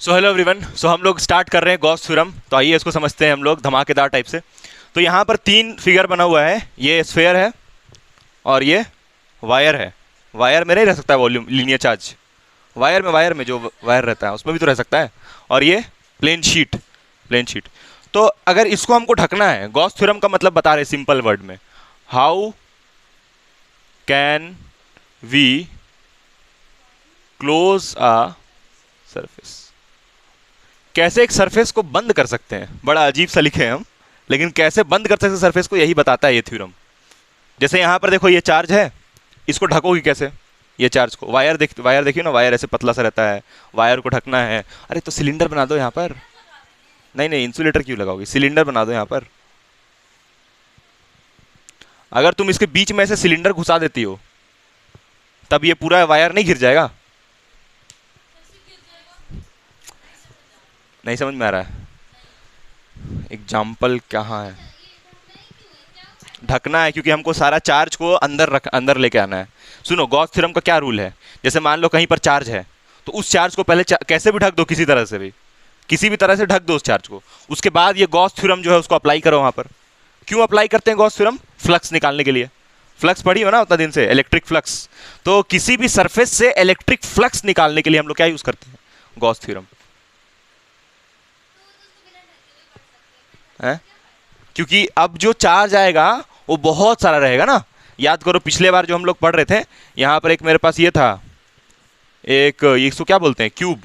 So hello everyone. सो हम लोग start कर रहे हैं गॉस थ्योरम। तो आइए इसको समझते हैं हम लोग धमाकेदार टाइप से। तो यहाँ पर तीन फिगर बना हुआ है, ये स्फेयर है और ये वायर है। वायर में नहीं रह सकता वॉल्यूम लीनियर चार्ज, वायर में जो वायर रहता है उसमें भी तो रह सकता है। और ये प्लेन शीट। तो अगर इसको हमको ढकना है, गॉस थ्योरम का मतलब बता रहे सिंपल वर्ड में, how can we close a surface. कैसे एक सरफेस को बंद कर सकते हैं, बड़ा अजीब सा लिखे हैं हम, लेकिन कैसे बंद कर सकते हैं सरफेस को, यही बताता है ये थ्योरम। जैसे यहाँ पर देखो ये चार्ज है, इसको ढकोगी कैसे, ये चार्ज को। वायर देखिए ना, वायर ऐसे पतला सा रहता है, वायर को ढकना है। अरे तो सिलेंडर बना दो यहाँ पर। नहीं, इंसुलेटर क्यों लगाओगी, सिलेंडर बना दो यहाँ पर। अगर तुम इसके बीच में ऐसे सिलेंडर घुसा देती हो तब ये पूरा वायर नहीं गिर जाएगा। नहीं समझ में आ रहा है, एग्जाम्पल कहाँ है। ढकना है क्योंकि हमको सारा चार्ज को अंदर लेके आना है। सुनो, गॉस थ्योरम का क्या रूल है, जैसे मान लो कहीं पर चार्ज है तो उस चार्ज को पहले कैसे भी ढक दो, किसी तरह से भी, किसी भी तरह से ढक दो उस चार्ज को। उसके बाद ये गॉस थ्योरम जो है उसको अप्लाई करो वहां पर। क्यों अप्लाई करते हैं गॉस थ्योरम? फ्लक्स निकालने के लिए। फ्लक्स पढ़ी हो ना उतना दिन से, इलेक्ट्रिक फ्लक्स। तो किसी भी सरफेस से इलेक्ट्रिक फ्लक्स निकालने के लिए हम लोग क्या यूज करते हैं, गॉस थ्योरम है। क्योंकि अब जो चार्ज आएगा वो बहुत सारा रहेगा ना। याद करो पिछले बार जो हम लोग पढ़ रहे थे, यहाँ पर एक मेरे पास ये था, एक इसको क्या बोलते हैं, क्यूब।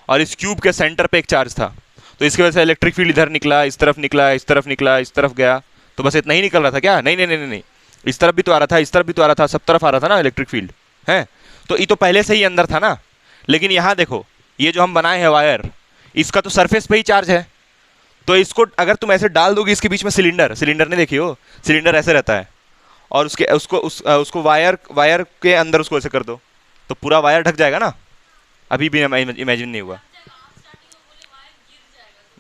और इस क्यूब के सेंटर पे एक चार्ज था, तो इसकी वजह से इलेक्ट्रिक फील्ड इधर निकला, इस तरफ निकला, इस तरफ निकला, इस तरफ गया। तो बस इतना ही निकल रहा था क्या? नहीं नहीं नहीं नहीं, इस तरफ भी तो आ रहा था, इस तरफ भी तो आ रहा था, सब तरफ आ रहा था ना इलेक्ट्रिक फील्ड है। तो ये तो पहले से ही अंदर था ना। लेकिन यहाँ देखो, ये जो हम बनाए हैं वायर, इसका तो सरफेस पे ही चार्ज है। तो इसको अगर तुम ऐसे डाल दोगे इसके बीच में, सिलेंडर नहीं देखी हो, सिलेंडर ऐसे रहता है, और उसको वायर के अंदर उसको ऐसे कर दो तो पूरा वायर ढक जाएगा ना। अभी भी इमेजिन नहीं हुआ।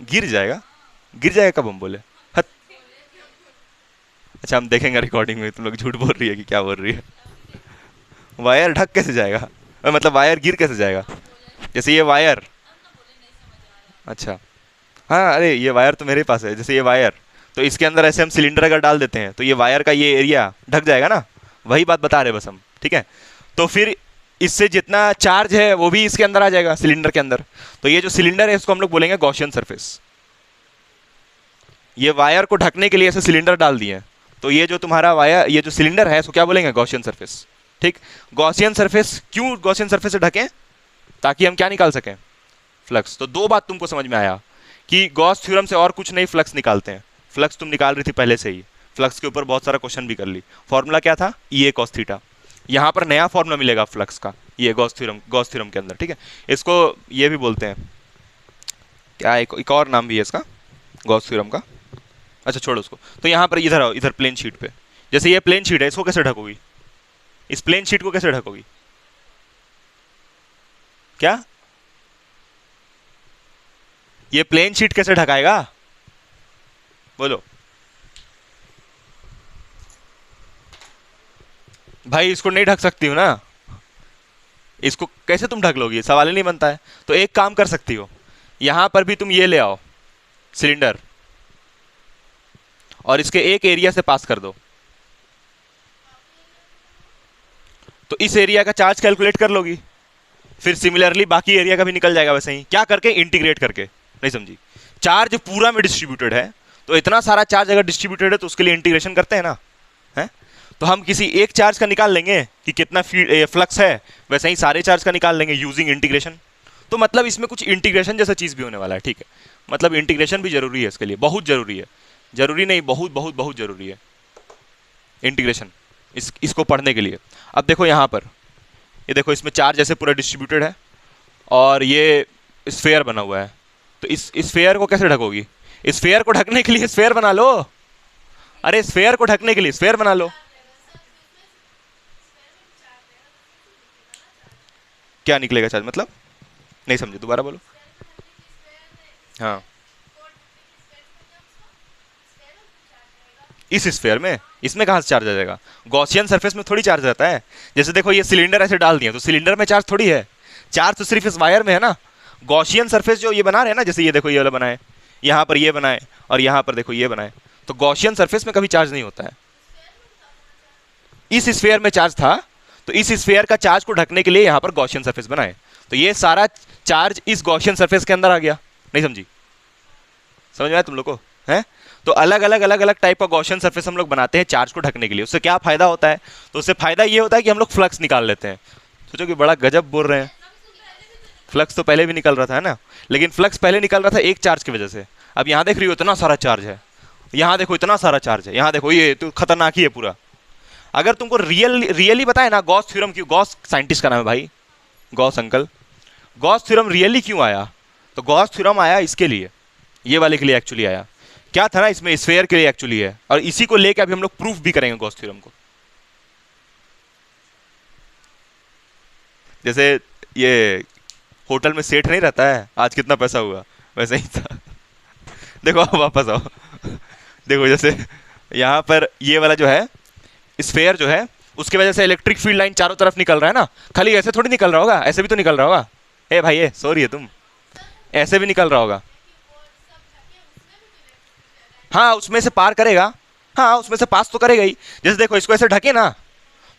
गिर जाएगा कब हम बोले? हत। अच्छा हम देखेंगे रिकॉर्डिंग में तुम लोग झूठ बोल रही है कि क्या बोल रही है। वायर ढक कैसे जाएगा, मतलब वायर गिर कैसे जाएगा? जैसे ये वायर, अच्छा हाँ, अरे ये वायर तो मेरे पास है, जैसे ये वायर, तो इसके अंदर ऐसे हम सिलेंडर अगर डाल देते हैं तो ये वायर का ये एरिया ढक जाएगा ना। वही बात बता रहे बस हम, ठीक है। तो फिर इससे जितना चार्ज है वो भी इसके अंदर आ जाएगा, सिलेंडर के अंदर। तो ये जो सिलेंडर है इसको हम लोग बोलेंगे गॉसियन सरफेस। ये वायर को ढकने के लिए ऐसे सिलेंडर डाल दिए, तो ये जो तुम्हारा वायर, ये जो सिलेंडर है इसको क्या बोलेंगे, गॉसियन सरफेस। ठीक, गॉसियन सरफेस क्यों गॉसियन सरफेस से ढकें? ताकि हम क्या निकाल सकें, फ्लक्स। तो दो बात तुमको समझ में आया कि गॉस थ्योरम से और कुछ नहीं फ्लक्स निकालते हैं। फ्लक्स तुम निकाल रही थी पहले से ही, फ्लक्स के ऊपर बहुत सारा क्वेश्चन भी कर ली। फॉर्मूला क्या था, ई ए कॉस थीटा। यहाँ पर नया फॉर्मूला मिलेगा फ्लक्स का, ये गॉस थ्योरम के अंदर, ठीक है। इसको ये भी बोलते हैं क्या, एक और नाम भी है इसका गॉस थ्योरम का। अच्छा छोड़ो उसको। तो यहाँ पर इधर आओ, इधर प्लेन शीट पे। जैसे ये प्लेन शीट है, इसको कैसे ढकोगी, इस प्लेन शीट को कैसे ढकोगी? क्या ये प्लेन शीट कैसे ढकाएगा, बोलो भाई। इसको नहीं ढक सकती हो ना, इसको कैसे तुम ढक लोगी, सवाल ही नहीं बनता है। तो एक काम कर सकती हो, यहां पर भी तुम ये ले आओ सिलेंडर, और इसके एक एरिया से पास कर दो, तो इस एरिया का चार्ज कैलकुलेट कर लोगी। फिर सिमिलरली बाकी एरिया का भी निकल जाएगा वैसे ही। क्या करके, इंटीग्रेट करके। नहीं समझी? चार्ज पूरा में डिस्ट्रीब्यूटेड है, तो इतना सारा चार्ज अगर डिस्ट्रीब्यूटेड है तो उसके लिए इंटीग्रेशन करते हैं ना, है। तो हम किसी एक चार्ज का निकाल लेंगे कि कितना फ्लक्स है, वैसे ही सारे चार्ज का निकाल लेंगे यूजिंग इंटीग्रेशन। तो मतलब इसमें कुछ इंटीग्रेशन जैसा चीज भी होने वाला है, ठीक है। मतलब इंटीग्रेशन भी जरूरी है इसके लिए, बहुत जरूरी है। जरूरी नहीं, बहुत बहुत बहुत जरूरी है इंटीग्रेशन इसको पढ़ने के लिए। अब देखो यहाँ पर, ये देखो इसमें चार्ज ऐसे पूरा डिस्ट्रीब्यूटेड है और ये स्फेयर बना हुआ है। तो इस स्फेयर को कैसे ढकोगी? स्फेयर को ढकने के लिए स्फेयर बना लो। अरे स्फेयर को ढकने के लिए स्फेयर बना लो। क्या निकलेगा चार्ज, मतलब नहीं समझे, दोबारा बोलो। हाँ, इस स्फेयर में, इसमें कहाँ से चार्ज आ जाएगा? गॉसियन सरफेस में थोड़ी चार्ज रहता है। जैसे देखो ये सिलेंडर ऐसे डाल दिया, तो सिलेंडर में चार्ज थोड़ी है, चार्ज तो सिर्फ इस वायर में है ना। गॉसियन सरफेस जो ये बना रहे हैं ना, जैसे ये देखो ये वाला बनाए, यहाँ पर ये बनाए और यहाँ पर देखो ये बनाए, तो गॉसियन सरफेस में कभी चार्ज नहीं होता है। इस स्फीयर में चार्ज था, तो इस स्फीयर का चार्ज को ढकने के लिए यहाँ पर गॉसियन सरफेस बनाए, तो ये सारा चार्ज इस गॉसियन सरफेस के अंदर आ गया। नहीं समझी? समझ में आया तुम लोग को? है तो अलग अलग टाइप का गॉसियन सरफेस हम लोग बनाते हैं चार्ज को ढकने के लिए। उससे क्या फायदा होता है? तो उससे फायदा ये होता है कि हम लोग फ्लक्स निकाल लेते हैं। सोचो कि बड़ा गजब बोल रहे हैं, फ्लक्स तो पहले भी निकल रहा था, है ना, लेकिन फ्लक्स पहले निकल रहा था एक चार्ज की वजह से। अब यहाँ देख रही हो इतना सारा चार्ज है, यहाँ देखो इतना सारा चार्ज है, यहाँ देखो ये तो खतरनाक ही है पूरा। अगर तुमको रियली बताए ना, गॉस थ्योरम क्यों, गॉस साइंटिस्ट का नाम है भाई, Gauss uncle, Gauss theorem really क्यों आया? तो गॉस थ्योरम आया इसके लिए, ये वाले के लिए एक्चुअली आया। क्या था ना इसमें, स्फीयर के लिए एक्चुअली है, और इसी को लेकर अभी हम लोग प्रूफ भी करेंगे गॉस थ्योरम को। जैसे ये होटल में सेठ नहीं रहता है, आज कितना पैसा हुआ, वैसे ही था। देखो अब वापस आओ, देखो जैसे यहाँ पर ये वाला जो है स्फीयर जो है, उसकी वजह से इलेक्ट्रिक फील्ड लाइन चारों तरफ निकल रहा है ना, खाली ऐसे थोड़ी निकल रहा होगा, ऐसे भी तो निकल रहा होगा। ए भाई ए सॉरी है तुम, ऐसे भी निकल रहा होगा। हाँ उसमें से पार करेगा, हाँ उसमें से पास तो करेगा ही। जैसे देखो इसको ऐसे ढके ना,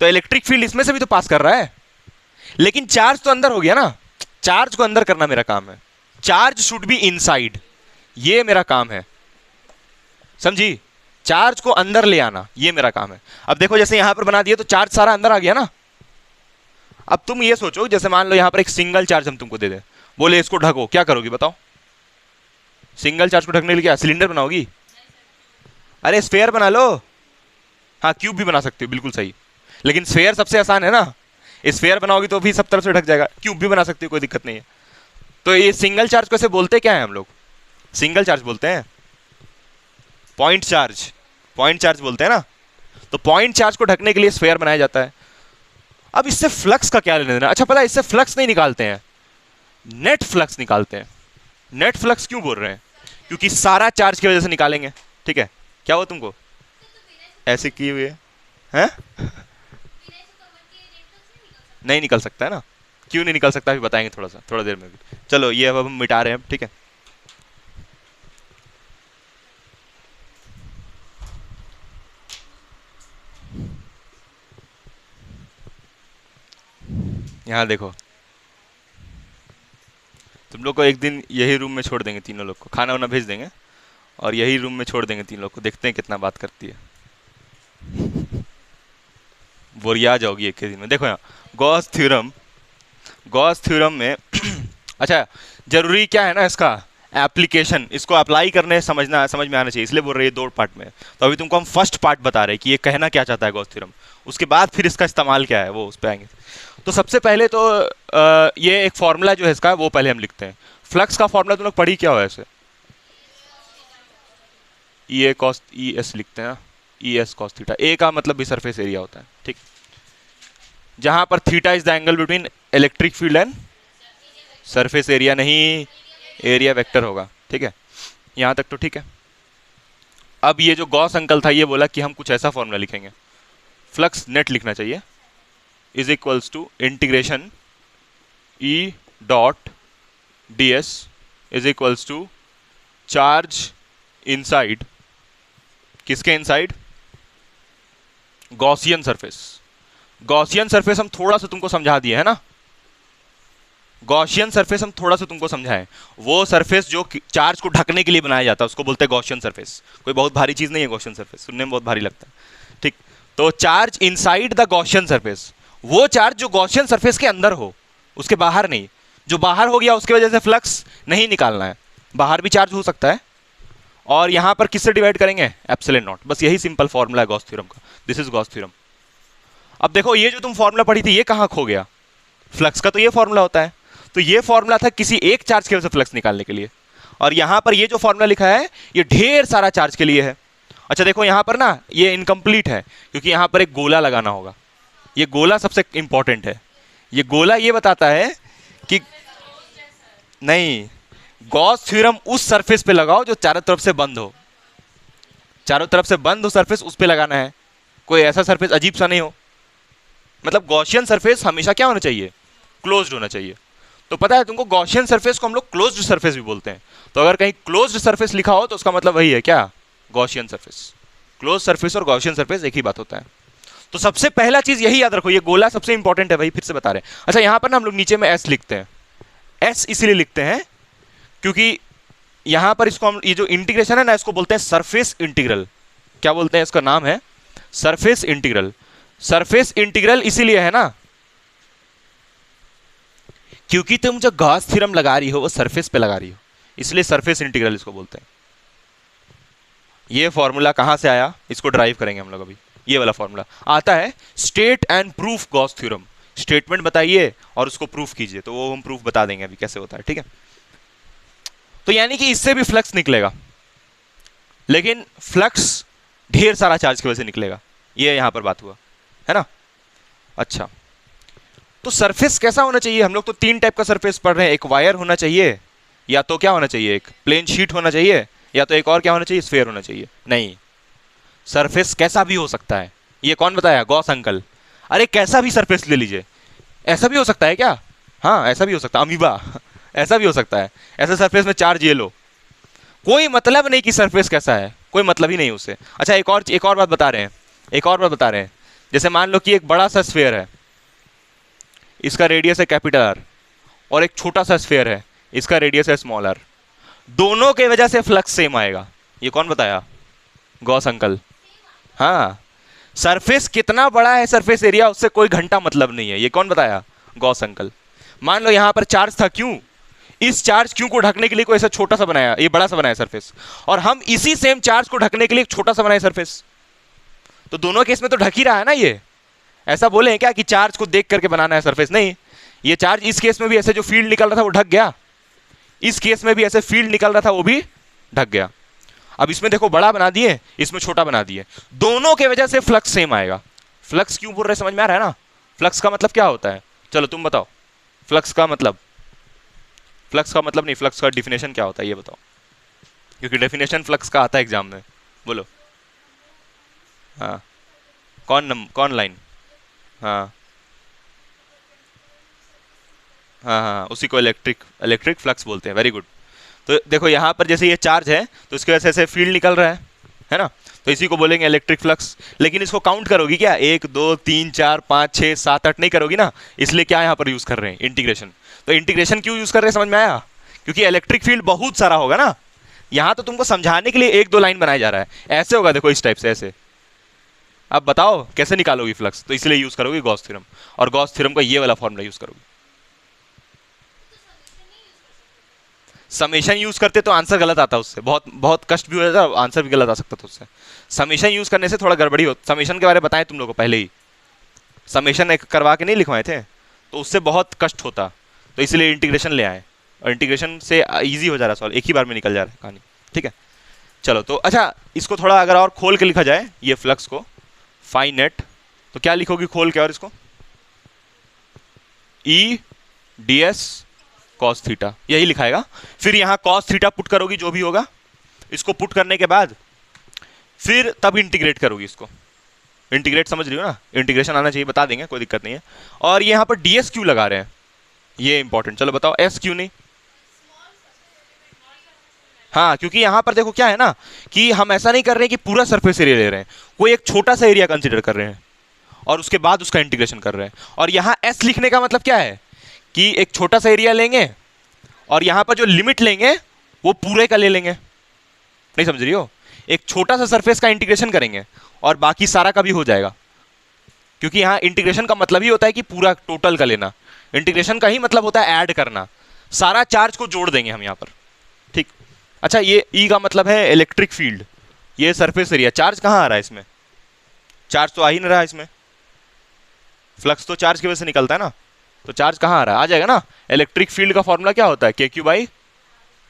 तो इलेक्ट्रिक फील्ड इसमें से भी तो पास कर रहा है, लेकिन चार्ज तो अंदर हो गया ना। चार्ज को अंदर करना मेरा काम है, चार्ज शुड बी इनसाइड, ये मेरा काम है, समझी? चार्ज को अंदर ले आना ये मेरा काम है। अब देखो जैसे यहां पर बना दिया तो चार्ज सारा अंदर आ गया ना। अब तुम ये सोचो, जैसे मान लो यहां पर एक सिंगल चार्ज हम तुमको दे दे, बोले इसको ढको, क्या करोगी बताओ? सिंगल चार्ज को ढकने के लिए क्या सिलेंडर बनाओगी? अरे स्फीयर बना लो। हाँ क्यूब भी बना सकते हो, बिल्कुल सही, लेकिन स्फीयर सबसे आसान है ना। स्फीयर बनाओगी तो भी सब तरफ से ढक जाएगा, क्यूब भी बना सकते हो, कोई दिक्कत नहीं है। तो ये सिंगल चार्ज को ऐसे बोलते क्या है हम लोग? सिंगल चार्ज बोलते हैं, पॉइंट चार्ज, पॉइंट चार्ज बोलते हैं ना। तो पॉइंट चार्ज को ढकने के लिए स्फीयर बनाया जाता है। अब इससे फ्लक्स का क्या लेना देना? अच्छा पता है, इससे फ्लक्स नहीं निकालते हैं, नेट फ्लक्स निकालते हैं। नेट फ्लक्स क्यों बोल रहे हैं? क्योंकि सारा चार्ज की वजह से निकालेंगे। ठीक है, क्या हो तुमको ऐसे किए हुए हैं? नहीं निकल सकता है ना, क्यों नहीं निकल सकता अभी बताएंगे थोड़ा सा, थोड़ा देर में भी। चलो ये अब हम मिटा रहे हैं, ठीक है। यहाँ देखो, तुम लोग को एक दिन यही रूम में छोड़ देंगे, तीनों लोग को खाना वाना भेज देंगे और यही रूम में छोड़ देंगे तीन लोग को, देखते हैं कितना बात करती है। बोरिया जाओगी एक ही दिन में। देखो यहाँ गॉस थ्योरम, गॉस थ्योरम में अच्छा जरूरी क्या है ना इसका एप्लीकेशन, इसको अप्लाई करने समझ में आना चाहिए, इसलिए बोल रहे हैं दो पार्ट में। तो अभी तुमको हम फर्स्ट पार्ट बता रहे हैं कि ये कहना क्या चाहता है गॉस थ्योरम, उसके बाद फिर इसका इस्तेमाल क्या है वो उस पर आएंगे। तो सबसे पहले तो ये एक फॉर्मूला जो है इसका वो पहले हम लिखते हैं। फ्लक्स का फॉर्मूला तुम लोग पढ़ी क्या हो ऐसे? ई ए कॉस ई एस लिखते हैं ना, ई एस कॉस थीटा। ए का मतलब भी सरफेस एरिया होता है, ठीक, जहां पर theta is the angle between electric field and surface area, नहीं एरिया वेक्टर होगा, ठीक है, यहां तक तो ठीक है। अब ये जो गॉस अंकल था ये बोला कि हम कुछ ऐसा फॉर्मूला लिखेंगे, फ्लक्स नेट लिखना चाहिए is equals to integration E dot D S is equals to charge inside, किसके inside? Gaussian surface. Gaussian surface हम थोड़ा सा तुमको समझा दिए है ना, गॉसियन सरफेस हम थोड़ा सा तुमको समझाएं। वो सरफेस जो चार्ज को ढकने के लिए बनाया जाता है उसको बोलते हैं गॉसियन सरफेस। कोई बहुत भारी चीज नहीं है गॉसियन सरफेस, सुनने में बहुत भारी लगता है, ठीक। तो charge inside the Gaussian surface, वो चार्ज जो गॉसियन सरफेस के अंदर हो, उसके बाहर नहीं। जो बाहर हो गया उसकी वजह से फ्लक्स नहीं निकालना है, बाहर भी चार्ज हो सकता है। और यहां पर किससे डिवाइड करेंगे? Epsilon not. बस यही सिंपल फॉर्मूला है गॉस थ्योरम का, दिस इज गॉस थ्योरम। अब देखो ये जो तुम फॉर्मूला पढ़ी थी ये कहां खो गया? फ्लक्स का तो ये फॉर्मूला होता है, तो ये फॉर्मूला था किसी एक चार्ज की वजह से फ्लक्स निकालने के लिए, और यहां पर ये जो फॉर्मूला लिखा है ये ढेर सारा चार्ज के लिए है। अच्छा देखो यहां पर ना ये इनकम्प्लीट है क्योंकि यहां पर एक गोला लगाना होगा, ये गोला सबसे इंपॉर्टेंट है। ये गोला ये बताता है कि नहीं, गॉस थ्योरम उस सरफेस पे लगाओ जो चारों तरफ से बंद हो, चारों तरफ से बंद हो सरफेस, उस पे लगाना है। कोई ऐसा सरफेस अजीब सा नहीं हो, मतलब गॉसियन सरफेस हमेशा क्या होना चाहिए? क्लोज्ड होना चाहिए। तो पता है तुमको, गॉसियन सरफेस को हम लोग क्लोज्ड सरफेस भी बोलते हैं। तो अगर कहीं क्लोज्ड सरफेस लिखा हो तो उसका मतलब वही है क्या, गॉसियन सरफेस। क्लोज सरफेस और गॉसियन सरफेस एक ही बात होता है। तो सबसे पहला चीज यही याद रखो, ये गोला सबसे इंपॉर्टेंट है भाई, फिर से बता रहे हैं। अच्छा यहां पर ना हम लोग नीचे में एस लिखते हैं, एस इसलिए लिखते हैं क्योंकि यहां पर इसको हम, ये जो इंटीग्रेशन है ना, इसको बोलते हैं सरफेस इंटीग्रल। क्या बोलते हैं, इसका नाम है सरफेस इंटीग्रल। सरफेस इंटीग्रल इसीलिए है ना क्योंकि तुम जो गॉस थ्योरम लगा रही हो वो सरफेस पे लगा रही हो, इसलिए सरफेस इंटीग्रल इसको बोलते हैं। ये फॉर्मूला कहां से आया, इसको ड्राइव करेंगे हम लोग अभी। ये वाला फॉर्मूला आता है state and proof Gauss theorem. Statement बताइए और उसको प्रूफ कीजिए, तो वो हम प्रूफ बता देंगे अभी कैसे होता है, ठीक है। तो यानी कि इससे भी फ्लक्स निकलेगा, लेकिन फ्लक्स ढेर सारा चार्ज की वजह से निकलेगा, ये यहां पर बात हुआ है ना। अच्छा तो सरफेस कैसा होना चाहिए, हम लोग तो 3 टाइप का सरफेस पढ़ रहे हैं। एक वायर होना चाहिए, या तो क्या होना चाहिए, एक प्लेन शीट होना चाहिए, या तो एक और क्या होना चाहिए, स्फीयर होना चाहिए। नहीं, सरफेस कैसा भी हो सकता है। ये कौन बताया, गॉस अंकल। अरे कैसा भी सरफेस ले लीजिए, ऐसा भी हो सकता है क्या, हाँ ऐसा भी हो सकता है, अमीबा ऐसा भी हो सकता है। ऐसे सरफेस में चार्ज ये लो, कोई मतलब नहीं कि सरफेस कैसा है, कोई मतलब ही नहीं उससे। अच्छा एक और बात बता रहे हैं, एक और बात बता रहे हैं। जैसे मान लो कि एक बड़ा सा स्फीयर है, इसका रेडियस है कैपिटल आर, और एक छोटा सा स्फीयर है, इसका रेडियस है स्मॉल आर। दोनों के वजह से फ्लक्स सेम आएगा। ये कौन बताया, गॉस अंकल। हाँ, सरफेस कितना बड़ा है, सरफेस एरिया, उससे कोई घंटा मतलब नहीं है। ये कौन बताया, गॉस अंकल। मान लो यहां पर चार्ज था क्यू, इस चार्ज क्यू को ढकने के लिए कोई ऐसा छोटा सा बनाया, ये बड़ा सा बनाया सरफेस, और हम इसी सेम चार्ज को ढकने के लिए एक छोटा सा बनाए सरफेस। तो दोनों केस में तो ढक ही रहा है ना ये। ऐसा बोले हैं क्या कि चार्ज को देख करके बनाना है सरफेस, नहीं। ये चार्ज इस केस में भी ऐसे जो फील्ड निकल रहा था वो ढक गया, इस केस में भी ऐसे फील्ड निकल रहा था वो भी ढक गया। अब इसमें देखो बड़ा बना दिए, इसमें छोटा बना दिए, दोनों के वजह से फ्लक्स सेम आएगा। फ्लक्स क्यों बोल रहे, समझ में आ रहा है ना। फ्लक्स का मतलब क्या होता है, चलो तुम बताओ। फ्लक्स का मतलब नहीं, फ्लक्स का डिफिनेशन क्या होता है ये बताओ, क्योंकि डेफिनेशन फ्लक्स का आता है एग्जाम में। बोलो हाँ, कौन लाइन, हाँ हाँ हाँ, उसी को इलेक्ट्रिक फ्लक्स बोलते हैं। Very good. तो देखो यहाँ पर जैसे ये चार्ज है तो इसकी वजह से ऐसे फील्ड निकल रहा है ना, तो इसी को बोलेंगे इलेक्ट्रिक फ्लक्स। लेकिन इसको काउंट करोगी क्या, 1 2 3 4 5 6 7 8 नहीं करोगी ना, इसलिए क्या यहाँ पर यूज कर रहे हैं, इंटीग्रेशन। तो इंटीग्रेशन क्यों यूज कर रहे हैं, समझ में आया, क्योंकि इलेक्ट्रिक फील्ड बहुत सारा होगा ना। यहाँ तो तुमको समझाने के लिए 1 2 लाइन बनाया जा रहा है, ऐसे होगा देखो इस टाइप से ऐसे। अब बताओ कैसे निकालोगी फ्लक्स, तो इसलिए यूज करोगी गॉस थ्योरम, और गॉस थ्योरम का ये वाला फॉर्मूला यूज करोगी। समेशन यूज करते तो आंसर गलत आता, उससे बहुत कष्ट भी हो जाता, आंसर भी गलत आ सकता था उससे। समेशन यूज करने से थोड़ा गड़बड़ी हो। समेशन के बारे में बताएं तुम लोगों को पहले ही, समेशन एक करवा के नहीं लिखवाए थे, तो उससे बहुत कष्ट होता, तो इसलिए इंटीग्रेशन ले आए, और इंटीग्रेशन से इजी हो जा रहा है सॉल्व, एक ही बार में निकल जा रहा है कहानी, ठीक है। चलो तो अच्छा इसको थोड़ा अगर और खोल के लिखा जाए, ये फ्लक्स को फाई नेट, तो क्या लिखोगी खोल के, और इसको ई डी एस कॉस थीटा, यही लिखाएगा। फिर यहां कॉस थीटा पुट करोगी जो भी होगा, इसको पुट करने के बाद फिर तब इंटीग्रेट करोगी इसको। इंटीग्रेट समझ रही हो ना, इंटीग्रेशन आना चाहिए, बता देंगे कोई दिक्कत नहीं है। और यहां पर डीएस क्यों लगा रहे हैं, ये इंपॉर्टेंट, चलो बताओ एस क्यों नहीं। हाँ क्योंकि यहां पर देखो क्या है ना, कि हम ऐसा नहीं कर रहे हैं कि पूरा सरफेस एरिया ले रहे हैं, कोई एक छोटा सा एरिया कंसिडर कर रहे हैं और उसके बाद उसका इंटीग्रेशन कर रहे हैं। और यहां एस लिखने का मतलब क्या है, कि एक छोटा सा एरिया लेंगे और यहां पर जो लिमिट लेंगे वो पूरे का ले लेंगे, नहीं समझ रही हो। एक छोटा सा सरफेस का इंटीग्रेशन करेंगे और बाकी सारा का भी हो जाएगा, क्योंकि यहां इंटीग्रेशन का मतलब ही होता है कि पूरा टोटल का लेना। इंटीग्रेशन का ही मतलब होता है ऐड करना, सारा चार्ज को जोड़ देंगे हम यहां पर, ठीक। अच्छा ये ई का मतलब है इलेक्ट्रिक फील्ड, ये सरफेस एरिया, चार्ज कहां आ रहा है इसमें, चार्ज तो आ ही नहीं रहा है इसमें, फ्लक्स तो चार्ज की वजह से निकलता है ना, तो चार्ज कहां आ रहा है, आ जाएगा ना। इलेक्ट्रिक फील्ड का फॉर्मूला क्या होता है, के क्यू बाई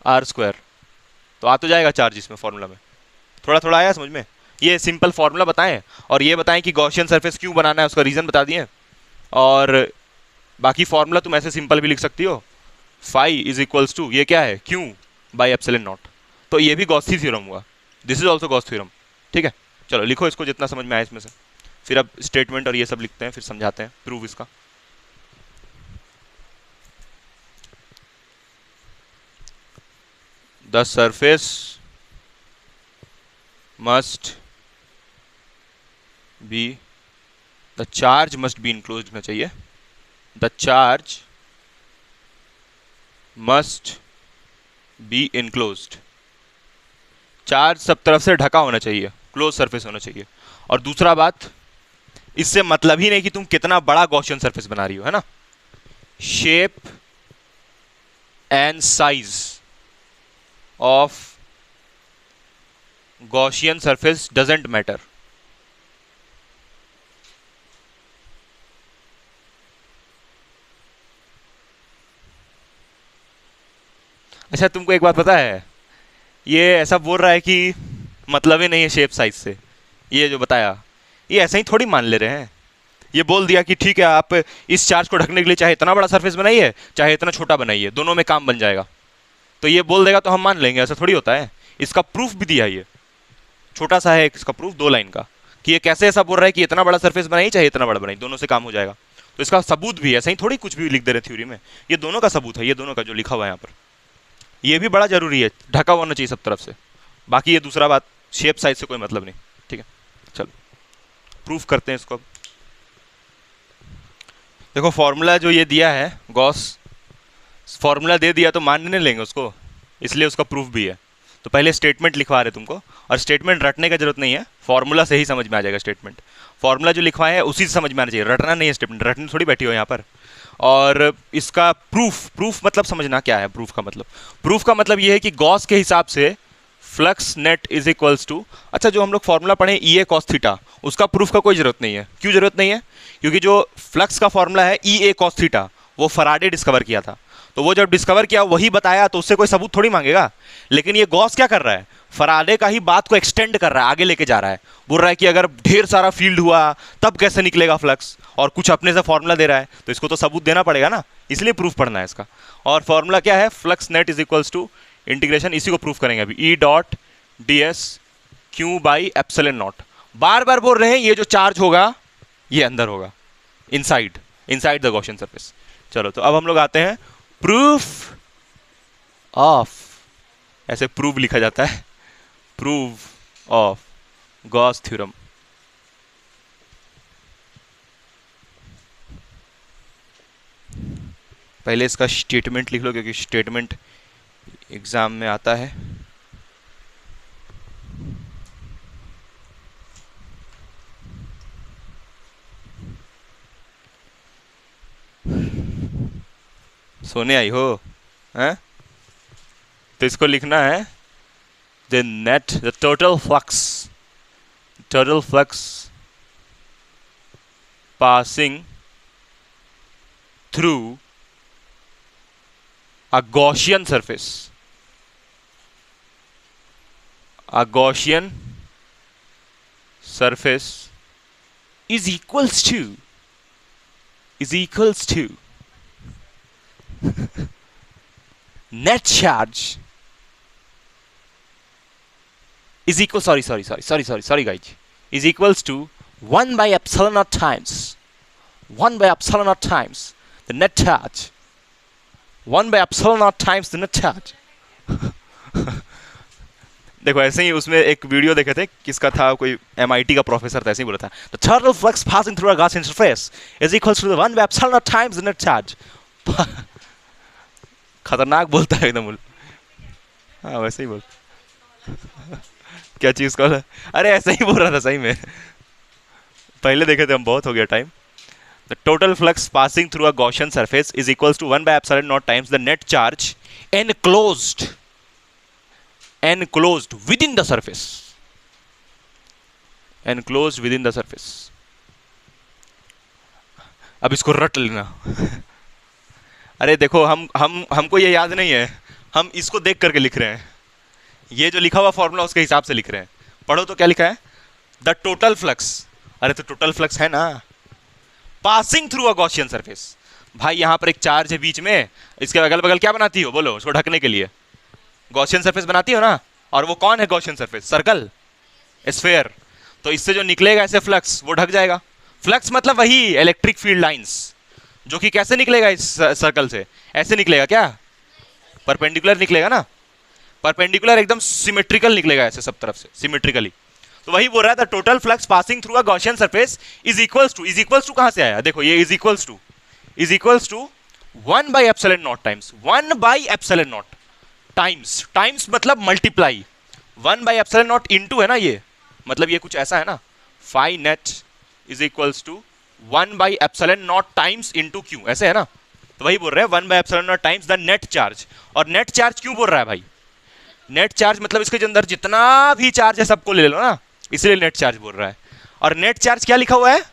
आर स्क्वायर, तो आ तो जाएगा चार्ज इसमें फॉर्मूला में। थोड़ा थोड़ा आया समझ में, ये सिंपल फॉर्मूला बताएं, और ये बताएं कि गॉसियन सरफेस क्यों बनाना है, उसका रीजन बता दिए। और बाकी फॉर्मूला तुम ऐसे सिंपल भी लिख सकती हो, फाई इज इक्वल्स टू ये क्या है, क्यू बाई एप्सिलॉन नॉट, तो ये भी गॉसी थ्योरम हुआ, this is also Gauss theorem, ठीक है। चलो लिखो इसको जितना समझ में आया इसमें से, फिर अब स्टेटमेंट और ये सब लिखते हैं, फिर समझाते हैं प्रूव इसका। The surface must be, the charge must be enclosed होना चाहिए, the charge must be enclosed. Charge सब तरफ से ढका होना चाहिए, क्लोज सरफेस होना चाहिए। और दूसरा बात, इससे मतलब ही नहीं कि तुम कितना बड़ा गॉसियन सरफेस बना रही हो, है ना। Shape and size of Gaussian surface doesn't matter. अच्छा, तुमको एक बात पता है, ये ऐसा बोल रहा है कि मतलब ही नहीं है शेप साइज से, ये जो बताया ये ऐसा ही थोड़ी मान ले रहे हैं। ये बोल दिया कि ठीक है, आप इस चार्ज को ढकने के लिए चाहे इतना बड़ा सरफेस बनाइए चाहे इतना छोटा बनाइए, दोनों में काम बन जाएगा। तो ये बोल देगा तो हम मान लेंगे, ऐसा थोड़ी होता है। इसका प्रूफ भी दिया, ये छोटा सा है इसका प्रूफ 2 लाइन का, कि ये कैसे ऐसा बोल रहा है कि इतना बड़ा सरफेस बनाइए चाहे इतना बड़ा बनाइए, दोनों से काम हो जाएगा। तो इसका सबूत भी है, ऐसा ही थोड़ी कुछ भी लिख दे रहे थ्योरी में, ये दोनों का सबूत है, ये दोनों का जो लिखा हुआ है यहाँ पर। ये भी बड़ा जरूरी है, ढका होना चाहिए सब तरफ से। बाकी ये दूसरा बात, शेप साइज से कोई मतलब नहीं। ठीक है, चलो प्रूफ करते हैं इसको। देखो फॉर्मूला जो ये दिया है, गॉस फॉर्मूला दे दिया तो मान नहीं लेंगे उसको, इसलिए उसका प्रूफ भी है। तो पहले स्टेटमेंट लिखवा रहे तुमको, और स्टेटमेंट रटने का जरूरत नहीं है, फॉर्मूला से ही समझ में आ जाएगा स्टेटमेंट। फॉर्मूला जो लिखवाए है उसी से समझ में आना चाहिए, रटना नहीं है स्टेटमेंट, रटने थोड़ी बैठी हो यहाँ पर। और इसका प्रूफ मतलब समझना क्या है। प्रूफ का मतलब ये है कि गॉस के हिसाब से flux net is equals to, अच्छा जो हम लोग फॉर्मूला पढ़े ई ए कॉस थीटा, उसका प्रूफ का कोई जरूरत नहीं है। क्यों जरूरत नहीं है? क्योंकि जो फ्लक्स का फॉर्मूला है ई ए कॉस थीटा, वो फराडे डिस्कवर किया था। तो वो जब डिस्कवर किया वही बताया, तो उससे कोई सबूत थोड़ी मांगेगा। लेकिन ये गॉस क्या कर रहा है, फराडे का ही बात को एक्सटेंड कर रहा है, आगे लेके जा रहा है। बोल रहा है कि अगर ढेर सारा फील्ड हुआ तब कैसे निकलेगा फ्लक्स, और कुछ अपने से फॉर्मूला दे रहा है, तो इसको तो सबूत देना पड़ेगा ना, इसलिए प्रूफ पढ़ना है इसका। और फॉर्मूला क्या है, flux net is equals to integration, इसी को प्रूफ करेंगे अभी, E dot D S Q by epsilon naught. बार बार बोल रहे हैं ये जो चार्ज होगा ये अंदर होगा, इनसाइड द गॉसियन सरफेस। चलो तो अब हम लोग आते हैं प्रूफ ऑफ, ऐसे प्रूफ लिखा जाता है, प्रूफ ऑफ गॉस थ्योरम। पहले इसका स्टेटमेंट लिख लो, क्योंकि स्टेटमेंट एग्जाम में आता है। सोने आई हो हैं? तो इसको लिखना है the net, the total flux passing through a Gaussian surface, is equals to net charge is equal, sorry guys, is equals to 1 by epsilon naught times the net charge, 1 by epsilon naught times the net charge। देखो ऐसे ही उसमें एक video देखे थे, किसका था, कोई MIT का प्रोफेसर था, ऐसे ही बोला था, the total flux passing through a Gaussian surface is equals to the 1 by epsilon naught times the net charge। खतरनाक बोलता है एकदम। हाँ वैसे ही बोल क्या चीज का, अरे ऐसे ही बोल रहा था सही में, पहले देखे थे हम, बहुत हो गया time. The total flux passing through a Gaussian surface is equals to 1 by epsilon naught times the net charge enclosed within the surface, अब इसको रट लेना। अरे देखो हमको ये याद नहीं है, हम इसको देख करके लिख रहे हैं, ये जो लिखा हुआ फॉर्मूला उसके हिसाब से लिख रहे हैं। पढ़ो तो क्या लिखा है, द टोटल फ्लक्स, अरे तो टोटल फ्लक्स है ना, passing through a Gaussian surface. भाई यहां पर एक चार्ज है बीच में, इसके अगल बगल क्या बनाती हो, बोलो, उसको ढकने के लिए गॉसियन सरफेस बनाती हो ना। और वो कौन है गॉसियन सरफेस, सर्कल, स्फेयर। तो इससे जो निकलेगा ऐसे फ्लक्स, वो ढक जाएगा। फ्लक्स मतलब वही इलेक्ट्रिक फील्ड लाइंस, जो कि कैसे निकलेगा इस सर्कल से, ऐसे निकलेगा क्या, परपेंडिकुलर निकलेगा ना। परपेंडिकुलर एकदम सिमेट्रिकल निकलेगा ऐसे सब तरफ से सिमेट्रिकली। तो वही बोल रहा है the total flux passing through a Gaussian surface is equals to कहां से आया, देखो ये is equals to 1 by epsilon naught times 1 by epsilon naught times मतलब multiply 1 by epsilon naught into है ना, ये मतलब ये कुछ ऐसा है ना, phi net is equals to 1 by epsilon naught times into Q, ऐसे है ना। तो वही बोल रहे हैं 1 by epsilon naught times the net charge. और नेट चार्ज क्यों बोल रहा है भाई, नेट चार्ज मतलब इसके अंदर जितना भी चार्ज है सबको ले लो ना, इसलिए नेट चार्ज बोल रहा है। और नेट चार्ज क्या लिखा हुआ है,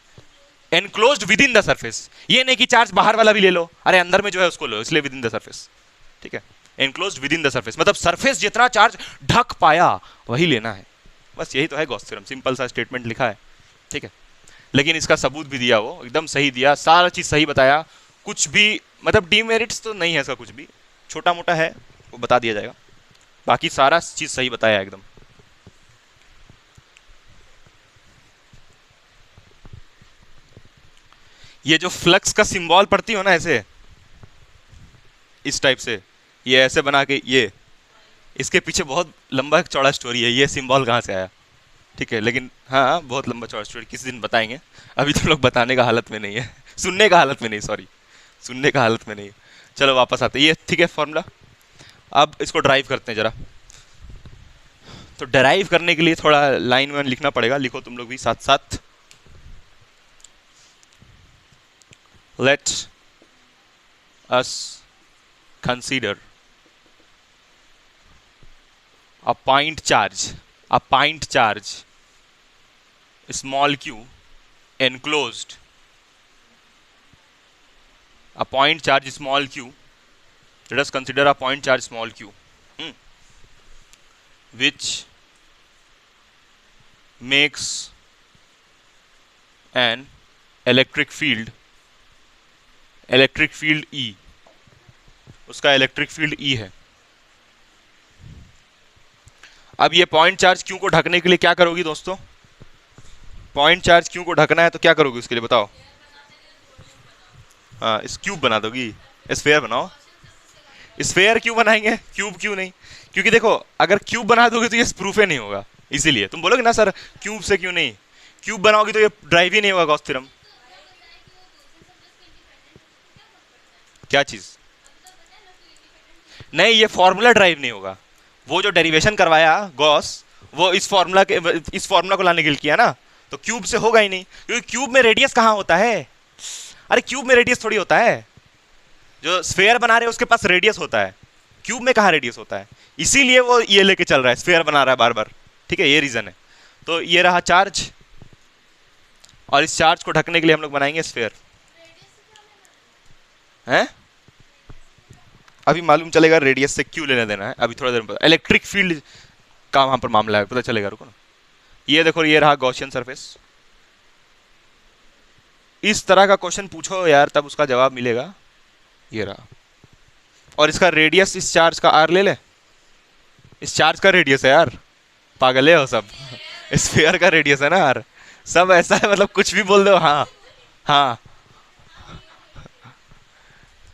enclosed with in the surface, ये नहीं कि चार्ज बाहर वाला भी ले लो, अरे अंदर में जो है उसको लो, इसलिए विद इन द सरफेस, ठीक है। Enclosed with in the surface मतलब सरफेस जितना चार्ज ढक पाया वही लेना है, बस यही तो है गॉस थ्योरम, सिंपल सा स्टेटमेंट लिखा है, ठीक है। लेकिन इसका सबूत भी दिया, वो एकदम सही दिया, सारा चीज सही बताया, कुछ भी मतलब डीमेरिट्स तो नहीं है इसका, कुछ भी छोटा मोटा है वो बता दिया जाएगा, बाकी सारा चीज सही बताया एकदम। ये जो फ्लक्स का सिंबल पढ़ती हो ना ऐसे इस टाइप से, ये ऐसे बना के, ये इसके पीछे बहुत लंबा चौड़ा स्टोरी है, ये सिंबल कहाँ से आया, ठीक है। लेकिन हाँ बहुत लंबा चौड़ा स्टोरी किसी दिन बताएंगे, अभी तुम लोग बताने का हालत में नहीं है, सुनने का हालत में नहीं, सॉरी सुनने का हालत में नहीं। चलो वापस आते, ये ठीक है फॉर्मूला। अब इसको ड्राइव करते हैं जरा। तो ड्राइव करने के लिए थोड़ा लाइन में लिखना पड़ेगा, लिखो तुम लोग भी साथ साथ। Let us consider a point charge small q enclosed, a point charge small q, let us consider a point charge small q which makes an electric field E, उसका इलेक्ट्रिक फील्ड E है। अब ये point charge Q को ढकने के लिए क्या करोगी दोस्तों, पॉइंट चार्ज क्यू को ढकना है तो क्या करोगी उसके लिए बताओ, हाँ इस क्यूब बना दोगी, स्फेयर बनाओ। स्फेयर क्यों बनाएंगे, क्यूब क्यों नहीं, क्योंकि देखो अगर क्यूब बना दोगे तो ये प्रूफ ही नहीं होगा, इसीलिए तुम बोलोगे ना सर क्यूब से क्यों नहीं, क्यूब बनाओगे तो ये ड्राइव ही नहीं होगा गॉस थ्योरम। क्या चीज नहीं, ये फॉर्मूला ड्राइव नहीं होगा, वो जो डेरिवेशन करवाया गॉस वो इस फॉर्मूला को लाने के लिए किया ना, तो क्यूब से होगा ही नहीं, क्योंकि क्यूब में रेडियस कहां होता है, अरे क्यूब में रेडियस थोड़ी होता है, जो स्फेयर बना रहे हैं उसके पास रेडियस होता है, क्यूब में कहां रेडियस होता है, इसीलिए वो ये लेके चल रहा है, स्फेयर बना रहा है बार बार, ठीक है, ये रीजन है। तो ये रहा चार्ज, और इस चार्ज को ढकने के लिए हम लोग बनाएंगे स्फेयर, हैं अभी मालूम चलेगा रेडियस से क्यों लेना देना है, अभी थोड़ा देर में इलेक्ट्रिक फील्ड का वहां पर मामला है, पता चलेगा, रुको ना। ये देखो ये रहा गॉसियन सरफेस, इस तरह का क्वेश्चन पूछो यार तब उसका जवाब मिलेगा, ये रहा, और इसका रेडियस इस चार्ज का आर ले ले, इस चार्ज का रेडियस है यार, पागल है हो सब, स्फीयर का रेडियस है ना आर, सब ऐसा है, मतलब कुछ भी बोल दो, हाँ हाँ।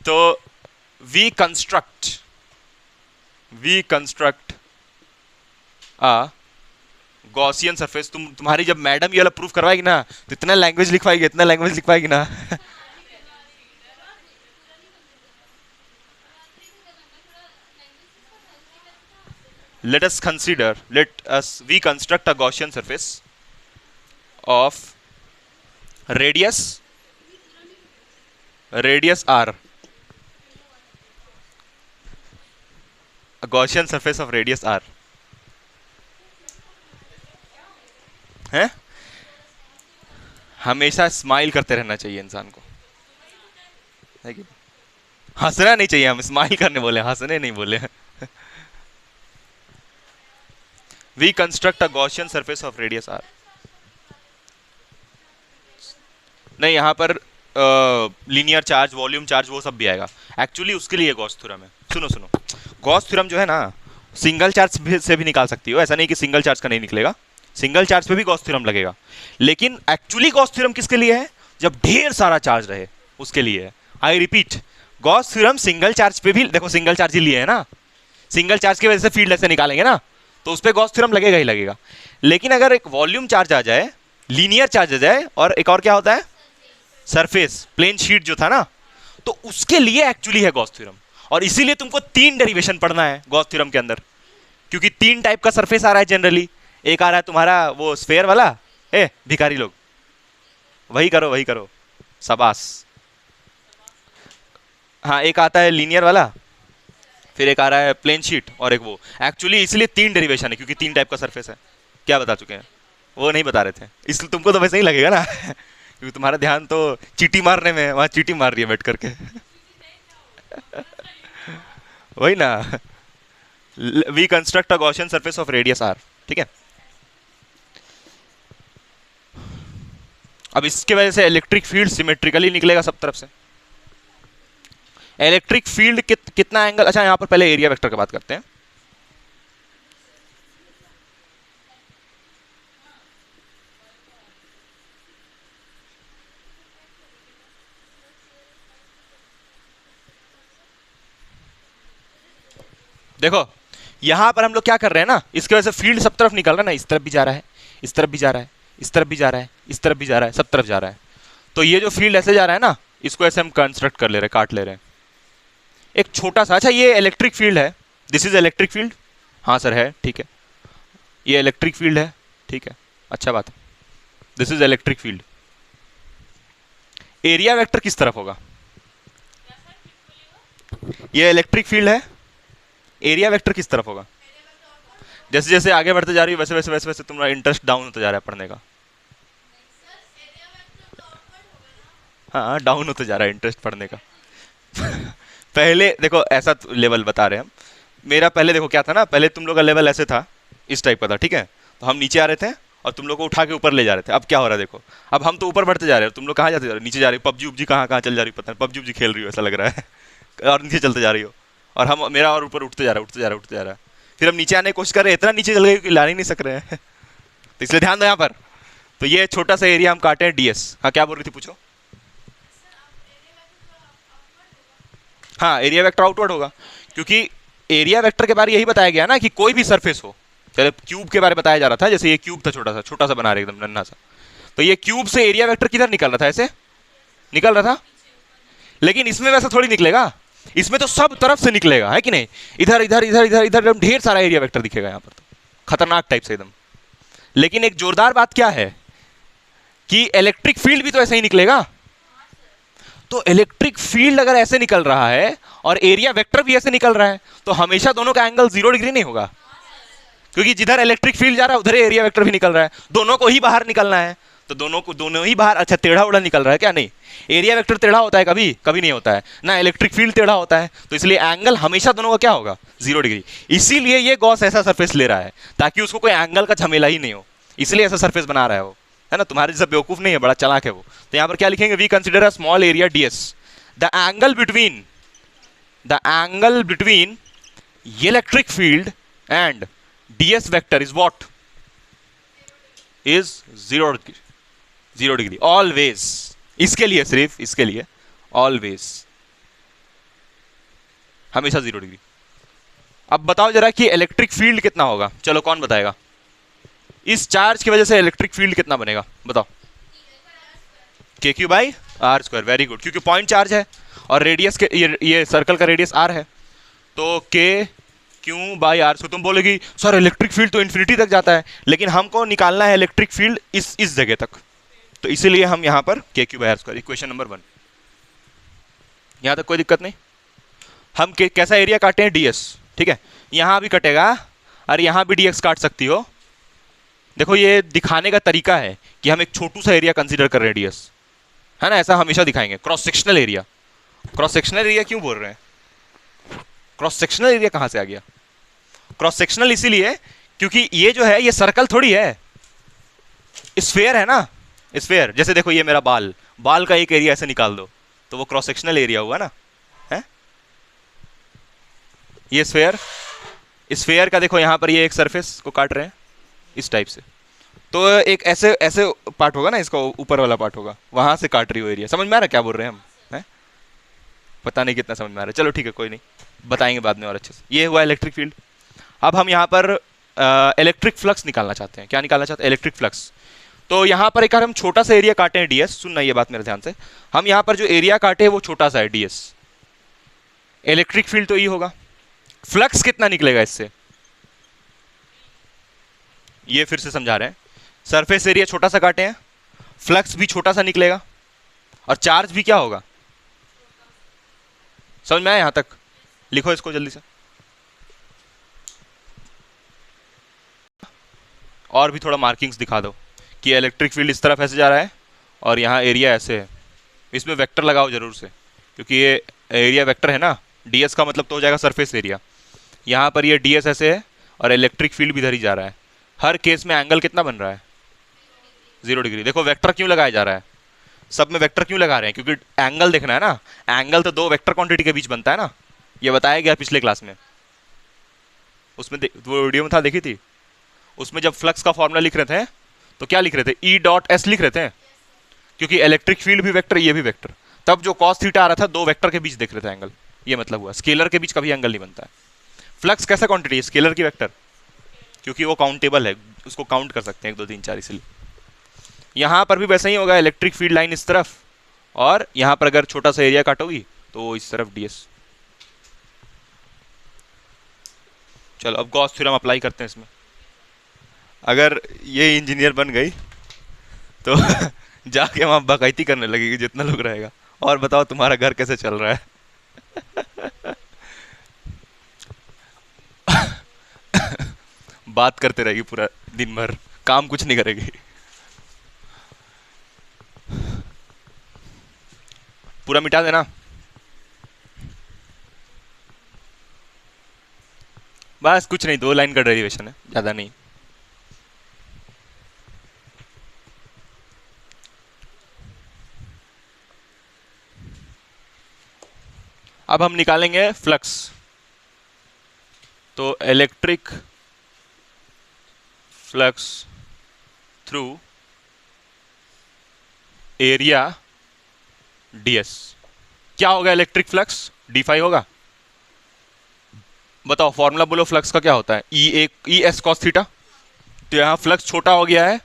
तो we construct a Gaussian surface, तुम्हारी जब मैडम ये वाला प्रूफ करवाएगी ना तो इतना लैंग्वेज लिखवाएगी ना let us we construct a Gaussian surface of radius r, a Gaussian surface of radius r है। हमेशा स्माइल करते रहना चाहिए इंसान को, है कि हंसना नहीं चाहिए, हम स्माइल करने बोले, हंसने नहीं बोले। We construct a Gaussian surface of radius r, नहीं यहाँ पर लीनियर चार्ज, वॉल्यूम चार्ज, वो सब भी आएगा, एक्चुअली उसके लिए गॉस थ्योरम है। सुनो गॉस थ्योरम जो है ना सिंगल चार्ज से भी निकाल सकती हो, ऐसा नहीं कि सिंगल चार्ज का नहीं निकलेगा, सिंगल चार्ज पे भी गॉस थ्योरम लगेगा, लेकिन एक्चुअली गॉस थ्योरम किसके लिए है, जब ढेर सारा चार्ज रहे उसके लिए है। I repeat, Gauss theorem single charge पे भी, देखो सिंगल चार्ज ही लिए है ना, सिंगल चार्ज की वजह से फील्ड ऐसे निकालेंगे ना, तो उस पर गॉस थ्योरम लगेगा ही लगेगा। लेकिन अगर एक वॉल्यूम चार्ज आ जाए, लीनियर चार्ज आ जाए, और एक और क्या होता है, सरफेस प्लेन शीट जो था ना, तो उसके लिए एक्चुअली है गॉस थ्योरम। और इसीलिए तुमको 3 डेरिवेशन पढ़ना है गॉस थ्योरम के अंदर, क्योंकि 3 टाइप का सरफेस आ रहा है जनरली। एक आ रहा है तुम्हारा वो स्फेयर वाला, भिखारी लोग वही करो वही करो, शाबाश। हाँ, एक आता है लीनियर वाला, फिर एक आ रहा है प्लेन शीट, और एक वो। एक्चुअली इसलिए 3 डेरिवेशन है, क्योंकि 3 टाइप का सरफेस है। क्या बता चुके हैं, वो नहीं बता रहे थे, इसलिए तुमको तो वैसे ही लगेगा ना क्योंकि तुम्हारा ध्यान तो चीटी मारने में, वहां चीटी मार रही है बैठ करके वही ना, we construct a Gaussian surface of radius R, ठीक है। अब इसके वजह से इलेक्ट्रिक फील्ड सिमेट्रिकली निकलेगा सब तरफ से। इलेक्ट्रिक फील्ड कितना एंगल, अच्छा यहां पर पहले एरिया वेक्टर की बात करते हैं। देखो यहां पर हम लोग क्या कर रहे हैं ना, इसकी वजह से फील्ड सब तरफ निकल रहा है ना, इस तरफ भी जा रहा है, इस तरफ भी जा रहा है, इस तरफ भी जा रहा है, इस तरफ भी जा रहा है, सब तरफ जा रहा है। तो ये जो फील्ड ऐसे जा रहा है ना, इसको ऐसे हम कंस्ट्रक्ट कर ले रहे हैं, काट ले रहे हैं एक छोटा सा। अच्छा ये इलेक्ट्रिक फील्ड है, दिस इज इलेक्ट्रिक फील्ड, हाँ सर है, ठीक है। ये इलेक्ट्रिक फील्ड है, ठीक है, अच्छा बात है, this is electric field. Area vector किस तरफ होगा, ये इलेक्ट्रिक फील्ड है, एरिया वेक्टर किस तरफ होगा। जैसे जैसे आगे बढ़ते जा रही है वैसे वैसे वैसे वैसे तुम्हारा इंटरेस्ट डाउन होता जा रहा है पढ़ने का। हाँ डाउन होते जा रहा है इंटरेस्ट पढ़ने का पहले देखो ऐसा लेवल बता रहे हैं हम, मेरा पहले देखो क्या था ना, पहले तुम लोग का लेवल ऐसे था, इस टाइप का था, ठीक है। तो हम नीचे आ रहे थे और तुम लोग को उठा के ऊपर ले जा रहे थे। अब क्या हो रहा है देखो, अब हम तो ऊपर बढ़ते जा रहे हो, तुम लोग कहाँ जाते जा रहे हो, नीचे जा रही हो। पबजी उबजी कहाँ कहाँ चल जा रही हो पता नहीं, पबजी उबजी खेल रही हो ऐसा लग रहा है और नीचे चलते जा रही हो, और हम मेरा और ऊपर उठते जा रहा है, उठते जा रहा है, उठते जा रहा है। फिर हम नीचे आने की कोशिश कर रहे हैं, इतना नीचे चल गए कि ला ही नहीं सक रहे हैं तो इसलिए ध्यान दो यहाँ पर। तो ये छोटा सा एरिया हम काटे हैं डीएस। हाँ क्या बोल रही थी, पूछो। हाँ एरिया वेक्टर आउटवर्ड होगा, क्योंकि एरिया वेक्टर के बारे में यही बताया गया ना कि कोई भी सरफेस हो, चलो क्यूब के बारे में बताया जा रहा था, जैसे ये क्यूब था छोटा सा बना रहे एकदम नन्हा सा, तो ये क्यूब से एरिया वेक्टर किधर निकल रहा था, ऐसे निकल रहा था। लेकिन इसमें वैसा थोड़ी निकलेगा, इसमें तो सब तरफ से निकलेगा, है कि नहीं, इधर इधर इधर इधर इधर ढेर सारा एरिया वेक्टर दिखेगा यहाँ पर, तो खतरनाक टाइप से एकदम। लेकिन एक जोरदार बात क्या है कि इलेक्ट्रिक फील्ड भी तो ऐसे ही निकलेगा। तो इलेक्ट्रिक फील्ड अगर ऐसे निकल रहा है और एरिया वेक्टर भी ऐसे निकल रहा है, तो हमेशा दोनों का एंगल 0 डिग्री नहीं होगा, क्योंकि जिधर इलेक्ट्रिक फील्ड जा रहा है उधर एरिया वेक्टर भी निकल रहा है, दोनों को ही बाहर निकलना है, तो दोनों ही बाहर। अच्छा टेढ़ा उड़ा निकल रहा है क्या, नहीं, एरिया वेक्टर टेढ़ा होता है कभी कभी नहीं होता है ना, इलेक्ट्रिक फील्ड टेढ़ा होता है, तो इसलिए एंगल हमेशा दोनों का क्या होगा, 0 डिग्री। इसीलिए ये गॉस ऐसा सरफेस ले रहा है ताकि उसको कोई एंगल का झमेला ही नहीं हो, इसलिए ऐसा सरफेस बना रहा है वो, है ना। तुम्हारे जैसा बेवकूफ नहीं है, बड़ा चालाक है वो। तो यहाँ पर क्या लिखेंगे, we consider a small area ds, the angle between electric field and ds vector is what, is 0 degree always। इसके लिए, सिर्फ इसके लिए always, हमेशा 0 डिग्री। अब बताओ जरा कि इलेक्ट्रिक फील्ड कितना होगा, चलो कौन बताएगा, इस चार्ज की वजह से इलेक्ट्रिक फील्ड कितना बनेगा बताओ। KQ/r², वेरी गुड, क्योंकि पॉइंट चार्ज है और रेडियस के ये सर्कल का रेडियस r है, तो KQ/r। सो तुम बोलोगी सर इलेक्ट्रिक फील्ड तो इन्फिनिटी तक जाता है, लेकिन हमको निकालना है इलेक्ट्रिक फील्ड इस जगह तक, तो इसीलिए हम यहाँ पर KQ/r², इक्वेशन नंबर 1। यहाँ तक कोई दिक्कत नहीं। हम कैसा एरिया काटे हैं, ds, ठीक है, यहाँ भी कटेगा और यहाँ भी dx काट सकती हो। देखो ये दिखाने का तरीका है कि हम एक छोटू सा एरिया कंसीडर कर रहे हैं ds, है ना, ऐसा हमेशा दिखाएंगे। Cross sectional area, cross sectional area क्यों बोल रहे हैं, क्रॉस सेक्शनल एरिया कहां से आ गया, क्रॉस सेक्शनल इसीलिए क्योंकि ये जो है ये सर्कल थोड़ी है, स्फेयर है ना, स्फेयर। जैसे देखो ये मेरा बाल का एक एरिया ऐसे निकाल दो तो वो क्रॉस सेक्शनल एरिया हुआ ना, है। ये स्फेयर का देखो यहाँ पर ये एक सरफेस को काट रहे हैं इस टाइप से, तो एक ऐसे ऐसे पार्ट होगा ना, इसका ऊपर वाला पार्ट होगा, वहां से काट रही हो एरिया। समझ में आ रहा है क्या बोल रहे हैं हम, है? पता नहीं कितना समझ में आ रहा है, चलो ठीक है कोई नहीं, बताएंगे बाद में और अच्छे से। ये हुआ इलेक्ट्रिक फील्ड। अब हम यहाँ पर इलेक्ट्रिक फ्लक्स निकालना चाहते हैं। क्या निकालना चाहते हैं? Electric flux. तो यहाँ पर एक हम छोटा सा एरिया काटे हैं ds, सुनना ये बात मेरे ध्यान से, हम यहाँ पर जो एरिया काटे हैं वो छोटा सा है ds, इलेक्ट्रिक फील्ड तो ई होगा। फ्लक्स कितना निकलेगा इससे, ये फिर से समझा रहे हैं, सरफेस एरिया छोटा सा काटे हैं, फ्लक्स भी छोटा सा निकलेगा, और चार्ज भी क्या होगा, समझ में आया यहां तक? लिखो इसको जल्दी से, और भी थोड़ा मार्किंग्स दिखा दो कि इलेक्ट्रिक फील्ड इस तरफ ऐसे जा रहा है और यहाँ एरिया ऐसे है। इसमें वेक्टर लगाओ जरूर से, क्योंकि ये एरिया वेक्टर है ना, ds का मतलब तो हो जाएगा सरफेस एरिया। यहाँ पर ये ds ऐसे है और इलेक्ट्रिक फील्ड भी इधर ही जा रहा है। हर केस में एंगल कितना बन रहा है? 0 डिग्री। देखो वेक्टर क्यों लगाया जा रहा है, सब में वेक्टर क्यों लगा रहे हैं? क्योंकि एंगल देखना है ना, एंगल तो दो वेक्टर क्वांटिटी के बीच बनता है ना, ये बताया गया पिछले क्लास में, उसमें वो वीडियो में था, देखी थी? उसमें जब फ्लक्स का फॉर्मूला लिख रहे थे तो क्या लिख रहे थे? ई डॉट एस लिख रहे थे, क्योंकि इलेक्ट्रिक फील्ड भी वेक्टर, ये भी वेक्टर, तब जो कॉस थीटा आ रहा था दो वेक्टर के बीच देख रहे थे एंगल, ये मतलब हुआ। स्केलर के बीच कभी एंगल नहीं बनता है। फ्लक्स कैसा क्वांटिटी है? स्केलर की वेक्टर, क्योंकि वो काउंटेबल है, उसको काउंट कर सकते हैं 1 2 3 4, इसलिए यहाँ पर भी वैसा ही होगा। इलेक्ट्रिक फील्ड लाइन इस तरफ, और यहाँ पर अगर छोटा सा एरिया काटोगी तो इस तरफ ds। चलो अब गॉस थ्योरम अप्लाई करते हैं इसमें। अगर ये इंजीनियर बन गई तो जाके वहां बाकायती करने लगेगी जितना लोग रहेगा। और बताओ तुम्हारा घर कैसे चल रहा है? बात करते रहेगी पूरा दिन भर, काम कुछ नहीं करेगी। पूरा मिटा देना, बस कुछ नहीं, 2 लाइन का डेरिवेशन है, ज्यादा नहीं। अब हम निकालेंगे फ्लक्स। तो electric flux through area ds। क्या होगा इलेक्ट्रिक फ्लक्स? d∅ होगा। बताओ फॉर्मूला बोलो फ्लक्स का क्या होता है? E S cos theta. तो यहां फ्लक्स छोटा हो गया है,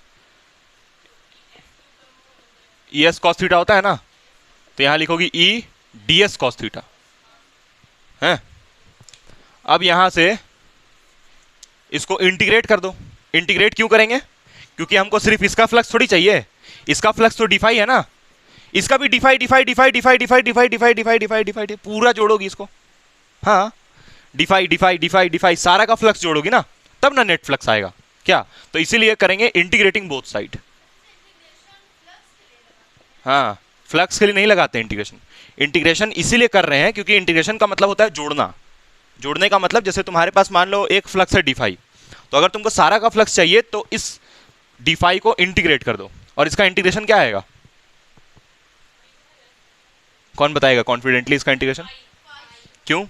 ई एस कॉस थीटा होता है ना, तो यहां लिखोगी E D S cos theta है। अब यहां से इसको इंटीग्रेट कर दो। इंटीग्रेट क्यों करेंगे? क्योंकि हमको सिर्फ इसका फ्लक्स थोड़ी चाहिए, इसका फ्लक्स तो d∅ है ना, इसका भी d∅ पूरा जोड़ोगी इसको। हाँ d∅ सारा का फ्लक्स जोड़ोगी ना, तब ना नेट फ्लक्स आएगा क्या? तो इसीलिए करेंगे इंटीग्रेटिंग बोथ साइड। हाँ, फ्लक्स के लिए नहीं लगाते इंटीग्रेशन। इंटीग्रेशन इसीलिए कर रहे हैं क्योंकि इंटीग्रेशन का मतलब होता है जोड़ना। जोड़ने का मतलब जैसे तुम्हारे पास मान लो एक फ्लक्स है d∅, तो अगर तुमको सारा का फ्लक्स चाहिए तो इस d∅ को इंटीग्रेट कर दो, और इसका इंटीग्रेशन क्या आएगा? कौन बताएगा कॉन्फिडेंटली इसका इंटीग्रेशन? क्यों?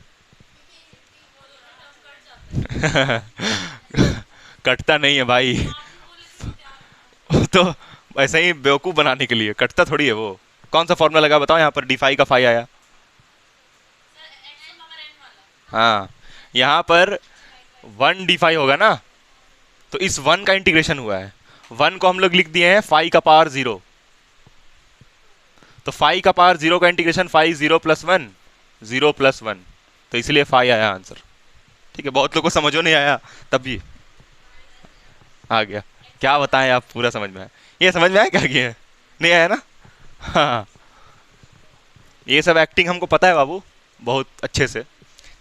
कटता नहीं है भाई। तो ऐसे ही बेवकूफ बनाने के लिए, कटता थोड़ी है वो। कौन सा फॉर्मूला लगा बताओ? यहाँ पर d∅ का फाई आया। हाँ, यहाँ पर 1 d∅ होगा ना, तो इस 1 का इंटीग्रेशन हुआ है। 1 को हम लोग लिख दिए हैं फाई का पावर 0, तो फाई का पावर 0 का इंटीग्रेशन फाई 0 + 1, 0 + 1, तो इसलिए फाई आया आंसर। ठीक है, बहुत लोगों को समझो नहीं आया, तब भी आ गया। क्या बताएं, आप पूरा समझ में आया? ये समझ में आया क्या किया है? नहीं आया ना? हाँ, ये सब एक्टिंग हमको पता है बाबू बहुत अच्छे से।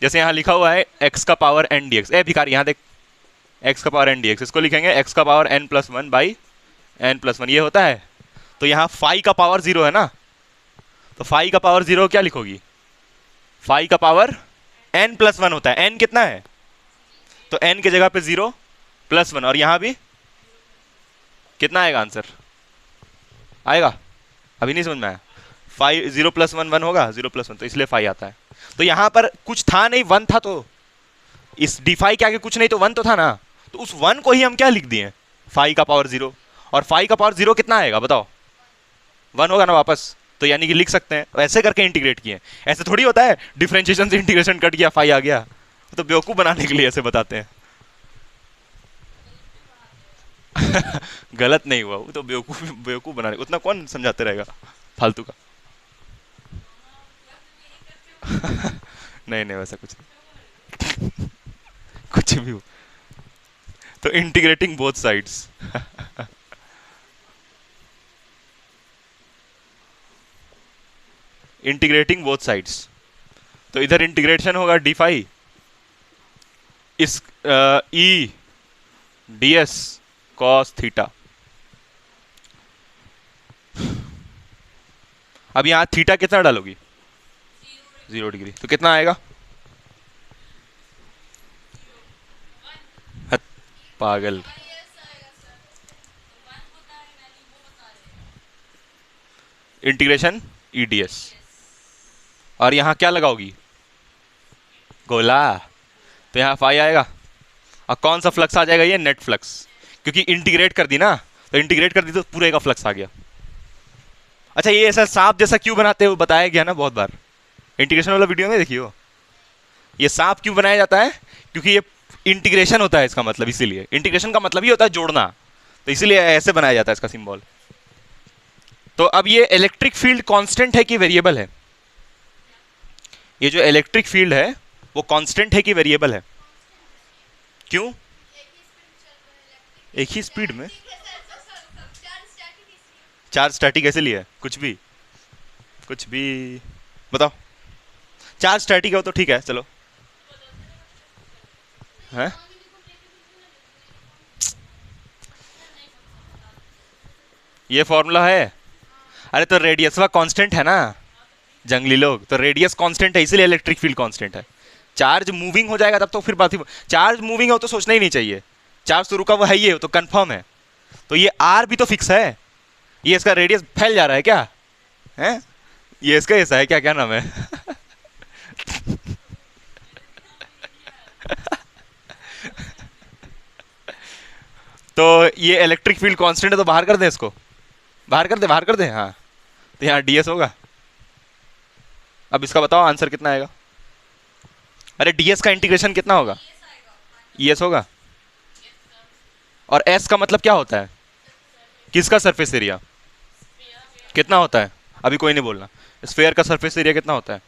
जैसे यहाँ लिखा हुआ है x का पावर n dx। ए भिखारी यहाँ देख, x का पावर n dx, इसको लिखेंगे x का पावर n + 1 बाई n + 1, ये होता है। तो यहाँ फाई का पावर 0 है ना, तो फाई का पावर 0 क्या लिखोगी? फाई का पावर n + 1 होता है। n कितना है? तो n की जगह पे 0 + 1, और यहाँ भी कितना आएगा आंसर? आएगा? अभी नहीं समझ में आया? फाई 0 + 1 1 होगा, 0 + 1, तो इसलिए फाई आता है। तो यहाँ पर कुछ था नहीं, 1 था, तो इस d∅ के आगे कुछ नहीं तो 1 तो था ना, तो उस 1 को ही हम क्या लिख दिए? फाई का पावर 0। और फाई का पावर 0 कितना आएगा बताओ? 1 होगा ना वापस, तो यानी कि लिख सकते हैं, ऐसे करके इंटीग्रेट किए। ऐसे थोड़ी होता है डिफरेंशिएशन से इंटीग्रेशन कट गया फाई आ गया, तो बेवकूफ बनाने के लिए ऐसे बताते हैं। गलत नहीं हुआ, वो तो बेवकूफ बेवकूफ बनाने, उतना कौन समझाते रहेगा फालतू का। नहीं नहीं वैसा कुछ नहीं। कुछ भी हो, तो integrating both sides. Integrating both sides, तो इधर इंटीग्रेशन होगा डी फाई इस ई डी एस कॉस थीटा। अब यहां थीटा कितना डालोगी, 0 डिग्री, तो कितना आएगा, पागल। इंटीग्रेशन ईडीएस, और यहां क्या लगाओगी, गोला, तो यहां फाई आएगा, और कौन सा फ्लक्स आ जाएगा, ये नेट फ्लक्स, क्योंकि इंटीग्रेट कर दी ना, तो इंटीग्रेट कर दी तो पूरे का फ्लक्स आ गया। अच्छा ये ऐसा सांप जैसा क्यों बनाते हो, बताया गया ना बहुत बार, इंटीग्रेशन वाला वीडियो में देखियो। ये सांप क्यों बनाया जाता है, क्योंकि ये इंटीग्रेशन होता है इसका मतलब, इसीलिए इंटीग्रेशन का मतलब ही होता है जोड़ना, तो इसीलिए ऐसे बनाया जाता है इसका सिंबल। तो अब ये इलेक्ट्रिक फील्ड कांस्टेंट है कि वेरिएबल है, ये जो इलेक्ट्रिक फील्ड है वो कांस्टेंट है कि वेरिएबल है, क्यों, एक ही स्पीड में, चार्ज स्टैटिक कैसे लिया है, कुछ भी बताओ, चार्ज स्टैटिक हो तो ठीक है चलो, है ये फॉर्मूला है। अरे तो रेडियस वा कांस्टेंट है ना, जंगली लोग, तो रेडियस कांस्टेंट है इसलिए इलेक्ट्रिक फील्ड कांस्टेंट है। चार्ज मूविंग हो जाएगा तब तो फिर बात ही, चार्ज मूविंग हो तो सोचना ही नहीं चाहिए, चार्ज तो रुका हुआ है, ये तो कंफर्म है। तो ये आर भी तो फिक्स है, ये इसका रेडियस फैल जा रहा है क्या है, ये इसका ऐसा है क्या, क्या नाम है तो ये इलेक्ट्रिक फील्ड कांस्टेंट है, तो बाहर कर दे इसको, बाहर कर दे हाँ, तो यहाँ डीएस होगा। अब इसका बताओ आंसर कितना आएगा, अरे डीएस का इंटीग्रेशन कितना होगा, ईएस होगा, और एस का मतलब क्या होता है, किसका सरफेस एरिया कितना होता है, अभी कोई नहीं बोलना, स्फेयर का सरफेस एरिया कितना होता है,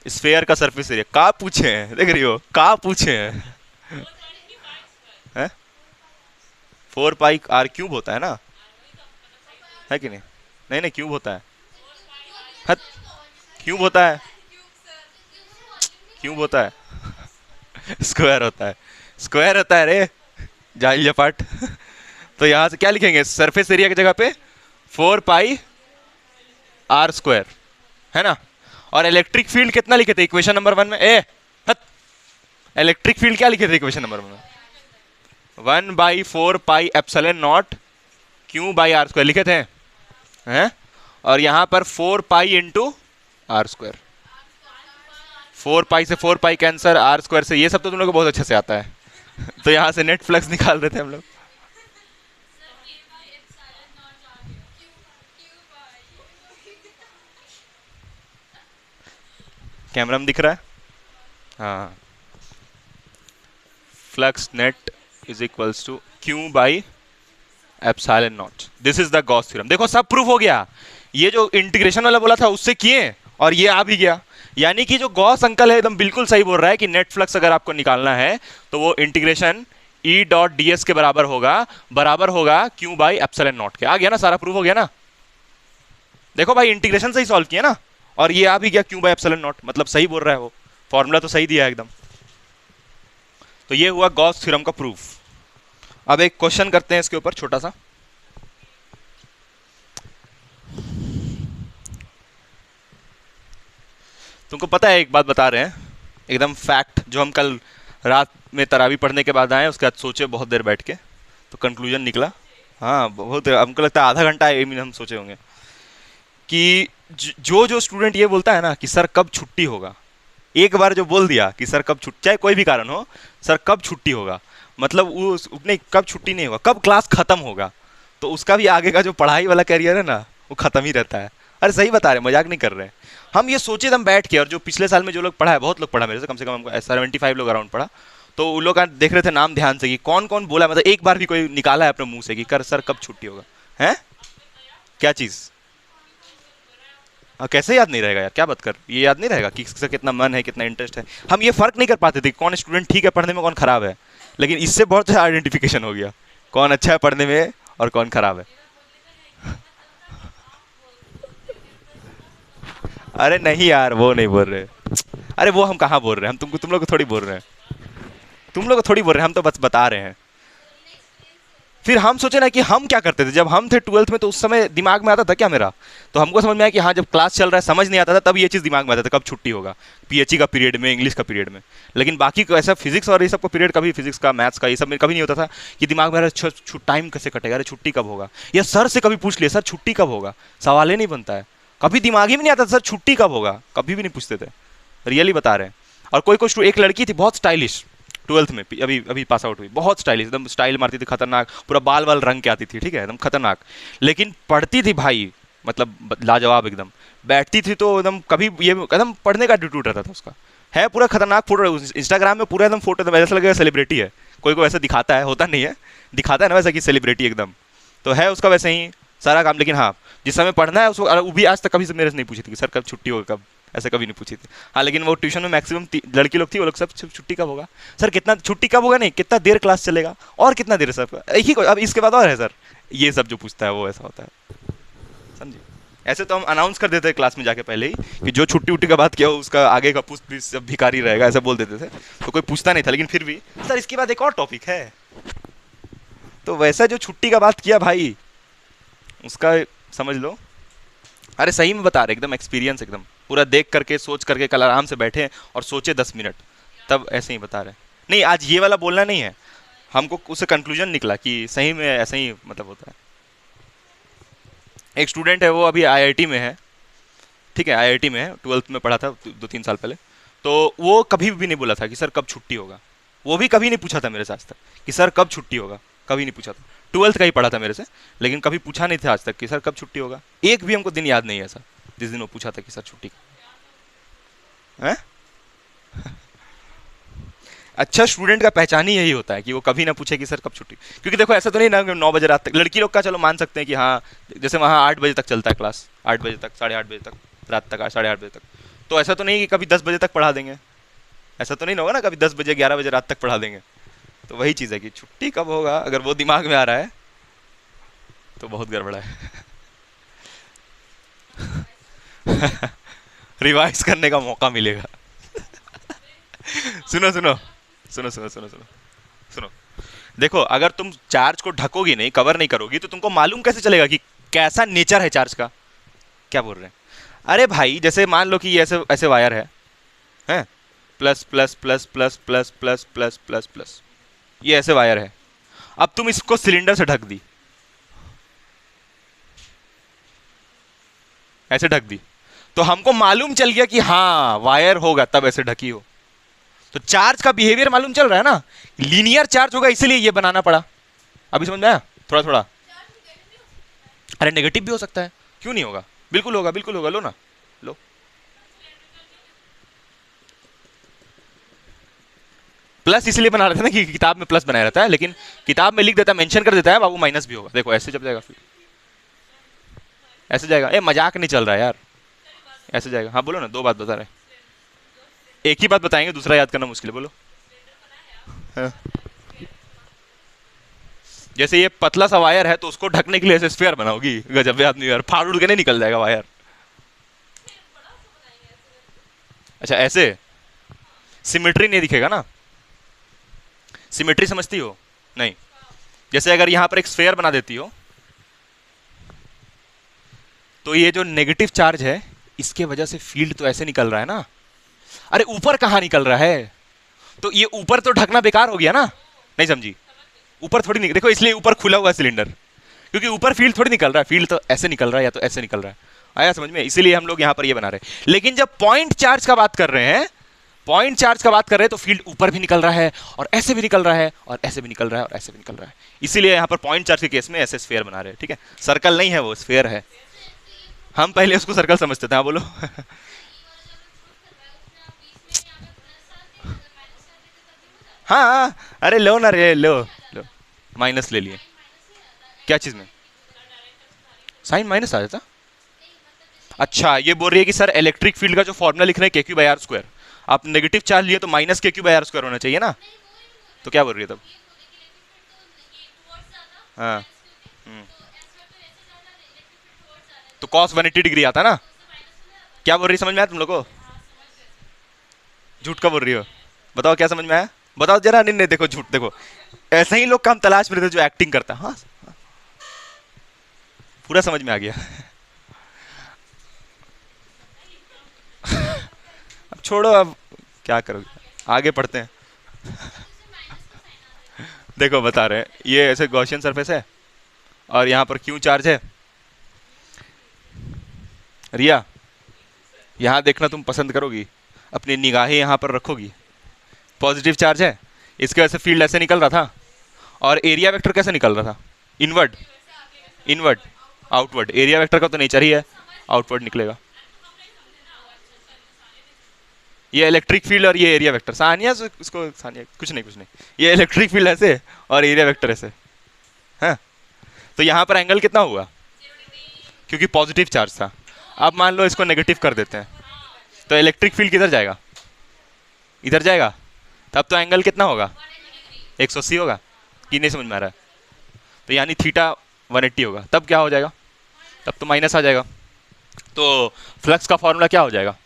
स्फेयर का सरफेस एरिया का पूछे हैं, देख रही हो का पूछे हैं, है 4 पाई r³ होता है ना, है कि नहीं, नहीं नहीं क्यूब होता है, हद क्यूब होता है, क्यूब होता है स्क्वायर होता है, स्क्वायर होता है रे जाहिल जपाट। तो यहां से क्या लिखेंगे, सरफेस एरिया की जगह पे 4 पाई r², है ना। और इलेक्ट्रिक फील्ड कितना लिखे थे इक्वेशन नंबर 1 में, इलेक्ट्रिक फील्ड क्या लिखे थे इक्वेशन नंबर 1 में, 1/4 पाई ε0 Q/r² लिखे थे, हैं, और यहां पर 4 पाई इंटू r², 4 पाई से 4 पाई कैंसर, r² से, ये सब तो तुम लोग को बहुत अच्छे से आता है तो यहां से नेट फ्लक्स निकाल रहे थे हम लोग। कैमरा में दिख रहा है, हाँ, flux net is equals to Q/ε0, this is the Gauss theorem. देखो सब प्रूफ हो गया, ये जो इंटीग्रेशन वाला बोला था उससे किए, और ये आ भी गया, यानी कि जो गॉस अंकल है एकदम बिल्कुल सही बोल रहा है कि नेट फ्लक्स अगर आपको निकालना है तो वो इंटीग्रेशन E.ds के बराबर होगा Q/ε0 के। आ गया ना, सारा प्रूफ हो गया ना। देखो भाई इंटीग्रेशन से ही सॉल्व किया ना, और ये आ भी गया Q/ε0, मतलब सही बोल रहा है वो, फॉर्मूला तो सही दिया है एकदम। तो ये हुआ गॉस थ्योरम का प्रूफ। अब एक क्वेश्चन करते हैं इसके ऊपर छोटा सा। तुमको पता है, एक बात बता रहे हैं एकदम फैक्ट, जो हम कल रात में तरावी पढ़ने के बाद आए, उसके बाद सोचे बहुत देर बैठ के, तो कंक्लूजन निकला, हाँ बहुत, हमको लगता है आधा घंटा हम सोचे होंगे कि जो स्टूडेंट ये बोलता है ना कि सर कब छुट्टी होगा, एक बार जो बोल दिया कि सर कब छुट्टी, चाहे कोई भी कारण हो, सर कब छुट्टी होगा, मतलब वो नहीं, कब छुट्टी नहीं होगा, कब क्लास खत्म होगा, तो उसका भी आगे का जो पढ़ाई वाला कैरियर है ना वो खत्म ही रहता है। अरे सही बता रहे हैं, मजाक नहीं कर रहे हैं हम। ये सोचे हम बैठ के, और जो पिछले साल में जो लोग पढ़ा है, बहुत लोग पढ़ा मेरे से कम हमको 75 लोग अराउंड पढ़ा, तो उन लोग देख रहे थे नाम ध्यान से कि कौन कौन बोला, मतलब एक बार भी कोई निकाला है अपने मुंह से कि कर सर कब छुट्टी होगा है। क्या चीज़? कैसे याद नहीं रहेगा यार, क्या बात कर, ये याद नहीं रहेगा कि किसका कितना मन है, कितना इंटरेस्ट है। हम ये फर्क नहीं कर पाते थे कौन स्टूडेंट ठीक है पढ़ने में, कौन खराब है, लेकिन इससे बहुत अच्छा आइडेंटिफिकेशन हो गया कौन अच्छा है पढ़ने में और कौन खराब है। अरे नहीं यार, वो नहीं बोल रहे, अरे वो हम कहाँ बोल रहे हैं, हम तुम लोग को थोड़ी बोल रहे हैं, तुम लोग को थोड़ी बोल रहे हैं, हम तो बस बता रहे हैं। फिर हम सोचे ना कि हम क्या करते थे जब हम थे 12th में, तो उस समय दिमाग में आता था क्या मेरा, तो हमको समझ में आया कि हाँ जब क्लास चल रहा है समझ नहीं आता था, तब ये चीज़ दिमाग में आता था कब छुट्टी होगा, पीएचई का पीरियड में, इंग्लिश का पीरियड में। लेकिन बाकी को ऐसा फिजिक्स और ये सब का पीरियड, कभी फिजिक्स का, मैथ्स का, ये सब में कभी नहीं होता था कि दिमाग में टाइम कैसे कटेगा, अरे छुट्टी कब होगा, या सर से कभी पूछ लिया सर छुट्टी कब होगा, सवाल ही नहीं बनता है, कभी दिमाग ही में नहीं आता सर छुट्टी कब होगा, कभी भी नहीं पूछते थे, रियली बता रहे हैं। और कोई एक लड़की थी बहुत स्टाइलिश, 12th में अभी अभी पास आउट हुई, बहुत स्टाइलिश, एकदम स्टाइल मारती थी खतरनाक, पूरा बाल वाल रंग के आती थी, ठीक है एकदम खतरनाक, लेकिन पढ़ती थी भाई मतलब लाजवाब एकदम, बैठती थी तो एकदम कभी ये एकदम पढ़ने का एटीट्यूड रहता था उसका, है पूरा खतरनाक फोटो, इंस्टाग्राम में पूरा एकदम फोटो एकदम ऐसा लगेगा सेलिब्रिटी है, कोई को ऐसा दिखाता है, होता नहीं है, दिखाता है ना वैसा कि सेलिब्रिटी एकदम, तो है उसका वैसे ही सारा काम। लेकिन हाँ जिस समय पढ़ना है उसको, वो भी आज तक कभी से मेरे से नहीं पूछी थी कि सर कब छुट्टी होगा, कब, ऐसे कभी नहीं पूछी थी। हाँ लेकिन वो ट्यूशन में मैक्सिमम लड़की लोग थी, वो लोग सब छुट्टी कब होगा सर, कितना छुट्टी कब होगा, नहीं कितना देर क्लास चलेगा, और कितना देर सर, एक ही अब इसके बाद और है सर, ये सब जो पूछता है वो ऐसा होता है, समझिए। ऐसे तो हम अनाउंस कर देते क्लास में जाके पहले ही कि जो छुट्टी उट्टी का बात किया उसका आगे का पुष्प भी सब भिखारी रहेगा, ऐसा बोल देते थे, तो कोई पूछता नहीं था। लेकिन फिर भी सर इसके बाद एक और टॉपिक है, तो वैसा जो छुट्टी का बात किया भाई उसका समझ लो। अरे सही में बता रहे, एकदम एक्सपीरियंस, एकदम पूरा देख करके सोच करके कल आराम से बैठे और सोचे 10 मिनट, तब ऐसे ही बता रहे। नहीं आज ये वाला बोलना नहीं है, हमको उससे कंक्लूजन निकला कि सही में ऐसा ही मतलब होता है। एक स्टूडेंट है वो अभी आईआईटी में है, ठीक है आईआईटी में है, 12th में पढ़ा था 2-3 साल पहले, तो वो कभी भी नहीं बोला था कि सर कब छुट्टी होगा, वो भी कभी नहीं पूछा था मेरे से आज तक कि सर कब छुट्टी होगा, कभी नहीं पूछा था। 12th का ही पढ़ा था मेरे से, लेकिन कभी पूछा नहीं था आज तक कि सर कब छुट्टी होगा, एक भी हमको दिन याद नहीं है ऐसा जिस दिन वो पूछा था कि सर छुट्टी है। अच्छा स्टूडेंट का पहचान ही यही होता है कि वो कभी ना पूछे कि सर कब छुट्टी, क्योंकि देखो ऐसा तो नहीं ना 9 बजे रात तक, लड़की लोग का चलो मान सकते हैं कि हाँ जैसे वहाँ 8 बजे तक चलता है क्लास, 8 बजे तक, 8:30 बजे तक, रात तक 8:30 बजे तक, तो ऐसा तो नहीं कि कभी 10 बजे तक पढ़ा देंगे, ऐसा तो नहीं होगा ना कभी 10 बजे 11 बजे रात तक पढ़ा देंगे। तो वही चीज़ है कि छुट्टी कब होगा, अगर वो दिमाग में आ रहा है तो बहुत गड़बड़ा है। रिवाइज करने का मौका मिलेगा। सुनो सुनो सुनो सुनो सुनो सुनो सुनो, देखो अगर तुम चार्ज को ढकोगी नहीं, कवर नहीं करोगी, तो तुमको मालूम कैसे चलेगा कि कैसा नेचर है चार्ज का। क्या बोल रहे हैं? अरे भाई जैसे मान लो कि ये ऐसे ऐसे वायर है, हैं plus plus plus plus plus plus plus plus plus, ये ऐसे वायर है, अब तुम इसको सिलेंडर से ढक दी, ऐसे ढक दी, तो हमको मालूम चल गया कि हाँ वायर होगा तब ऐसे ढकी हो। तो चार्ज का बिहेवियर मालूम चल रहा है ना, लीनियर चार्ज होगा इसलिए ये बनाना पड़ा। अभी समझ में आया थोड़ा थोड़ा? अरे नेगेटिव भी हो सकता है, क्यों नहीं होगा, बिल्कुल होगा, बिल्कुल होगा, लो ना लो। प्लस इसलिए बना रहता है ना कि किताब में प्लस बनाया रहता है, लेकिन किताब में लिख देता है, मेंशन कर देता है बाबू माइनस भी होगा, देखो ऐसे जब जाएगा फिर ऐसे जाएगा। ए मजाक नहीं चल रहा है यार, ऐसे जाएगा। हाँ बोलो ना, 2 बात बता रहे, एक ही बात बताएंगे, दूसरा याद करना मुश्किल है, बोलो। हाँ। जैसे ये पतला सा वायर है तो उसको ढकने के लिए ऐसे स्फीयर बनाओगी, गजब आदमी यार, फाड़ उड़ के नहीं निकल जाएगा वायर। अच्छा ऐसे सिमेट्री नहीं दिखेगा ना, सिमेट्री समझती हो? नहीं, जैसे अगर यहां पर एक स्फीयर बना देती हो तो ये जो नेगेटिव चार्ज है इसके वजह से फील्ड तो ऐसे निकल रहा है ना, अरे ऊपर कहां निकल रहा है, तो ये ऊपर तो ढकना बेकार हो गया ना, नहीं समझी? ऊपर थोड़ी निकल, देखो इसलिए ऊपर खुला हुआ सिलेंडर, क्योंकि ऊपर फील्ड थोड़ी निकल रहा है, फील्ड तो ऐसे निकल रहा है या तो ऐसे निकल रहा है, आया समझ में? इसीलिए हम लोग यहां पर ये बना रहे हैं। लेकिन जब पॉइंट चार्ज का बात कर रहे हैं पॉइंट चार्ज का बात कर रहे हैं तो फील्ड ऊपर भी निकल रहा है और ऐसे भी निकल रहा है और ऐसे भी निकल रहा है और ऐसे भी निकल रहा है, इसीलिए यहाँ पर पॉइंट चार्ज के केस में ऐसे स्फीयर बना रहे हैं, ठीक है। सर्कल नहीं है वो, स्फीयर है। हम पहले उसको सर्कल समझते थे। हाँ बोलो। हाँ हाँ, अरे लो ना रे, लो लो, माइनस ले लिए। क्या चीज में साइन माइनस आ जाता? अच्छा, ये बोल रही है कि सर इलेक्ट्रिक फील्ड का जो फॉर्मूला लिख रहे हैं KQ/R², आप नेगेटिव चार्ज लिए तो माइनस KQ/R² होना चाहिए ना, तो क्या बोल रही है तब? हाँ। तो cos 180 डिग्री आता ना। क्या बोल रही है, समझ में आया तुम लोग को? झूठ का बोल रही हो, बताओ क्या समझ में आया, बताओ जरा। नहीं नहीं, देखो झूठ, देखो ऐसे ही लोग का हम तलाश में रहते जो एक्टिंग करता है। हाँ पूरा समझ में आ गया। अब छोड़ो, अब क्या करोगे, आगे पढ़ते हैं। देखो बता रहे हैं, ये ऐसे गॉसियन सरफेस है और यहाँ पर क्यू चार्ज है। रिया, यहाँ देखना तुम पसंद करोगी, अपनी निगाहें यहाँ पर रखोगी। पॉजिटिव चार्ज है, इसके वजह से फील्ड ऐसे निकल रहा था, और एरिया वेक्टर कैसे निकल रहा था? Inward, inward, outward. Area vector का तो नेचर ही है आउटवर्ड निकलेगा। ये इलेक्ट्रिक फील्ड और ये एरिया वेक्टर, सानिया इसको, सानिया कुछ नहीं कुछ नहीं, ये इलेक्ट्रिक फील्ड ऐसे और एरिया वेक्टर ऐसे, हाँ। तो यहाँ पर एंगल कितना हुआ? क्योंकि पॉजिटिव चार्ज था। अब मान लो इसको नेगेटिव कर देते हैं, तो इलेक्ट्रिक फील्ड किधर जाएगा? इधर जाएगा। तब तो एंगल कितना होगा? 180 होगा कि नहीं समझ में आ रहा है? तो यानी थीटा 180 होगा। तब क्या हो जाएगा? तब तो माइनस आ जाएगा। तो फ्लक्स का फॉर्मूला क्या हो जाएगा?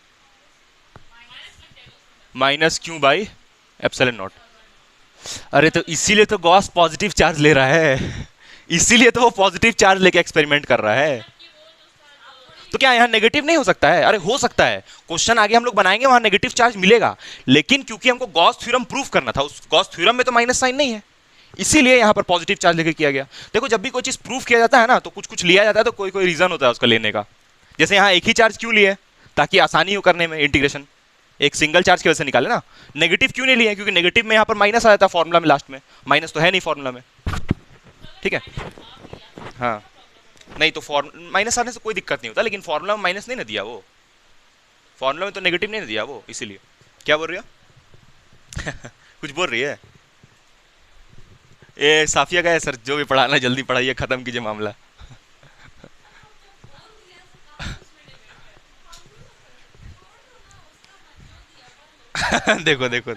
-Q/ε0। अरे तो इसीलिए तो गॉस पॉजिटिव चार्ज ले रहा है, इसीलिए तो वो पॉजिटिव चार्ज लेके एक्सपेरिमेंट कर रहा है। तो क्या यहाँ नेगेटिव नहीं हो सकता है? अरे हो सकता है, क्वेश्चन आगे हम लोग बनाएंगे वहां नेगेटिव चार्ज मिलेगा, लेकिन क्योंकि हमको गॉस थ्योरम प्रूफ करना था, उस गॉस थ्योरम में तो माइनस साइन नहीं है, इसीलिए यहाँ पर पॉजिटिव चार्ज लेके किया गया। देखो जब भी कोई चीज प्रूफ किया जाता है ना, तो कुछ कुछ लिया जाता है, तो कोई कोई रीजन होता है उसका लेने का। जैसे यहाँ एक ही चार्ज क्यों लिए? ताकि आसानी हो करने में इंटीग्रेशन, एक सिंगल चार्ज की वजह से निकाले ना। नेगेटिव क्यों नहीं लिए? क्योंकि नेगेटिव में यहाँ पर माइनस आ जाता है फॉर्मूला में, लास्ट में माइनस तो है नहीं फॉर्मूला में, ठीक है। हाँ नहीं तो माइनस आने से कोई दिक्कत नहीं होता, लेकिन फॉर्मूला में माइनस नहीं ना दिया वो, फॉर्मूला में तो नेगेटिव नहीं ना दिया वो, इसीलिए। क्या बोल रही हो? कुछ बोल रही है? ए साफिया का है सर, जो भी पढ़ाना जल्दी पढ़ाइए, खत्म कीजिए मामला। देखो देखो,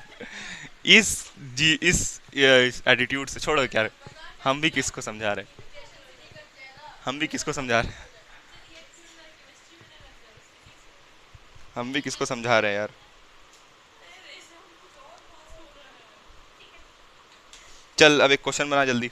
इस जी इस एटीट्यूड से छोड़ो, क्या हम भी किसको समझा रहे हैं, हम भी किसको समझा रहे हैं, हम भी किसको समझा रहे हैं यार। चल अब एक क्वेश्चन बना जल्दी।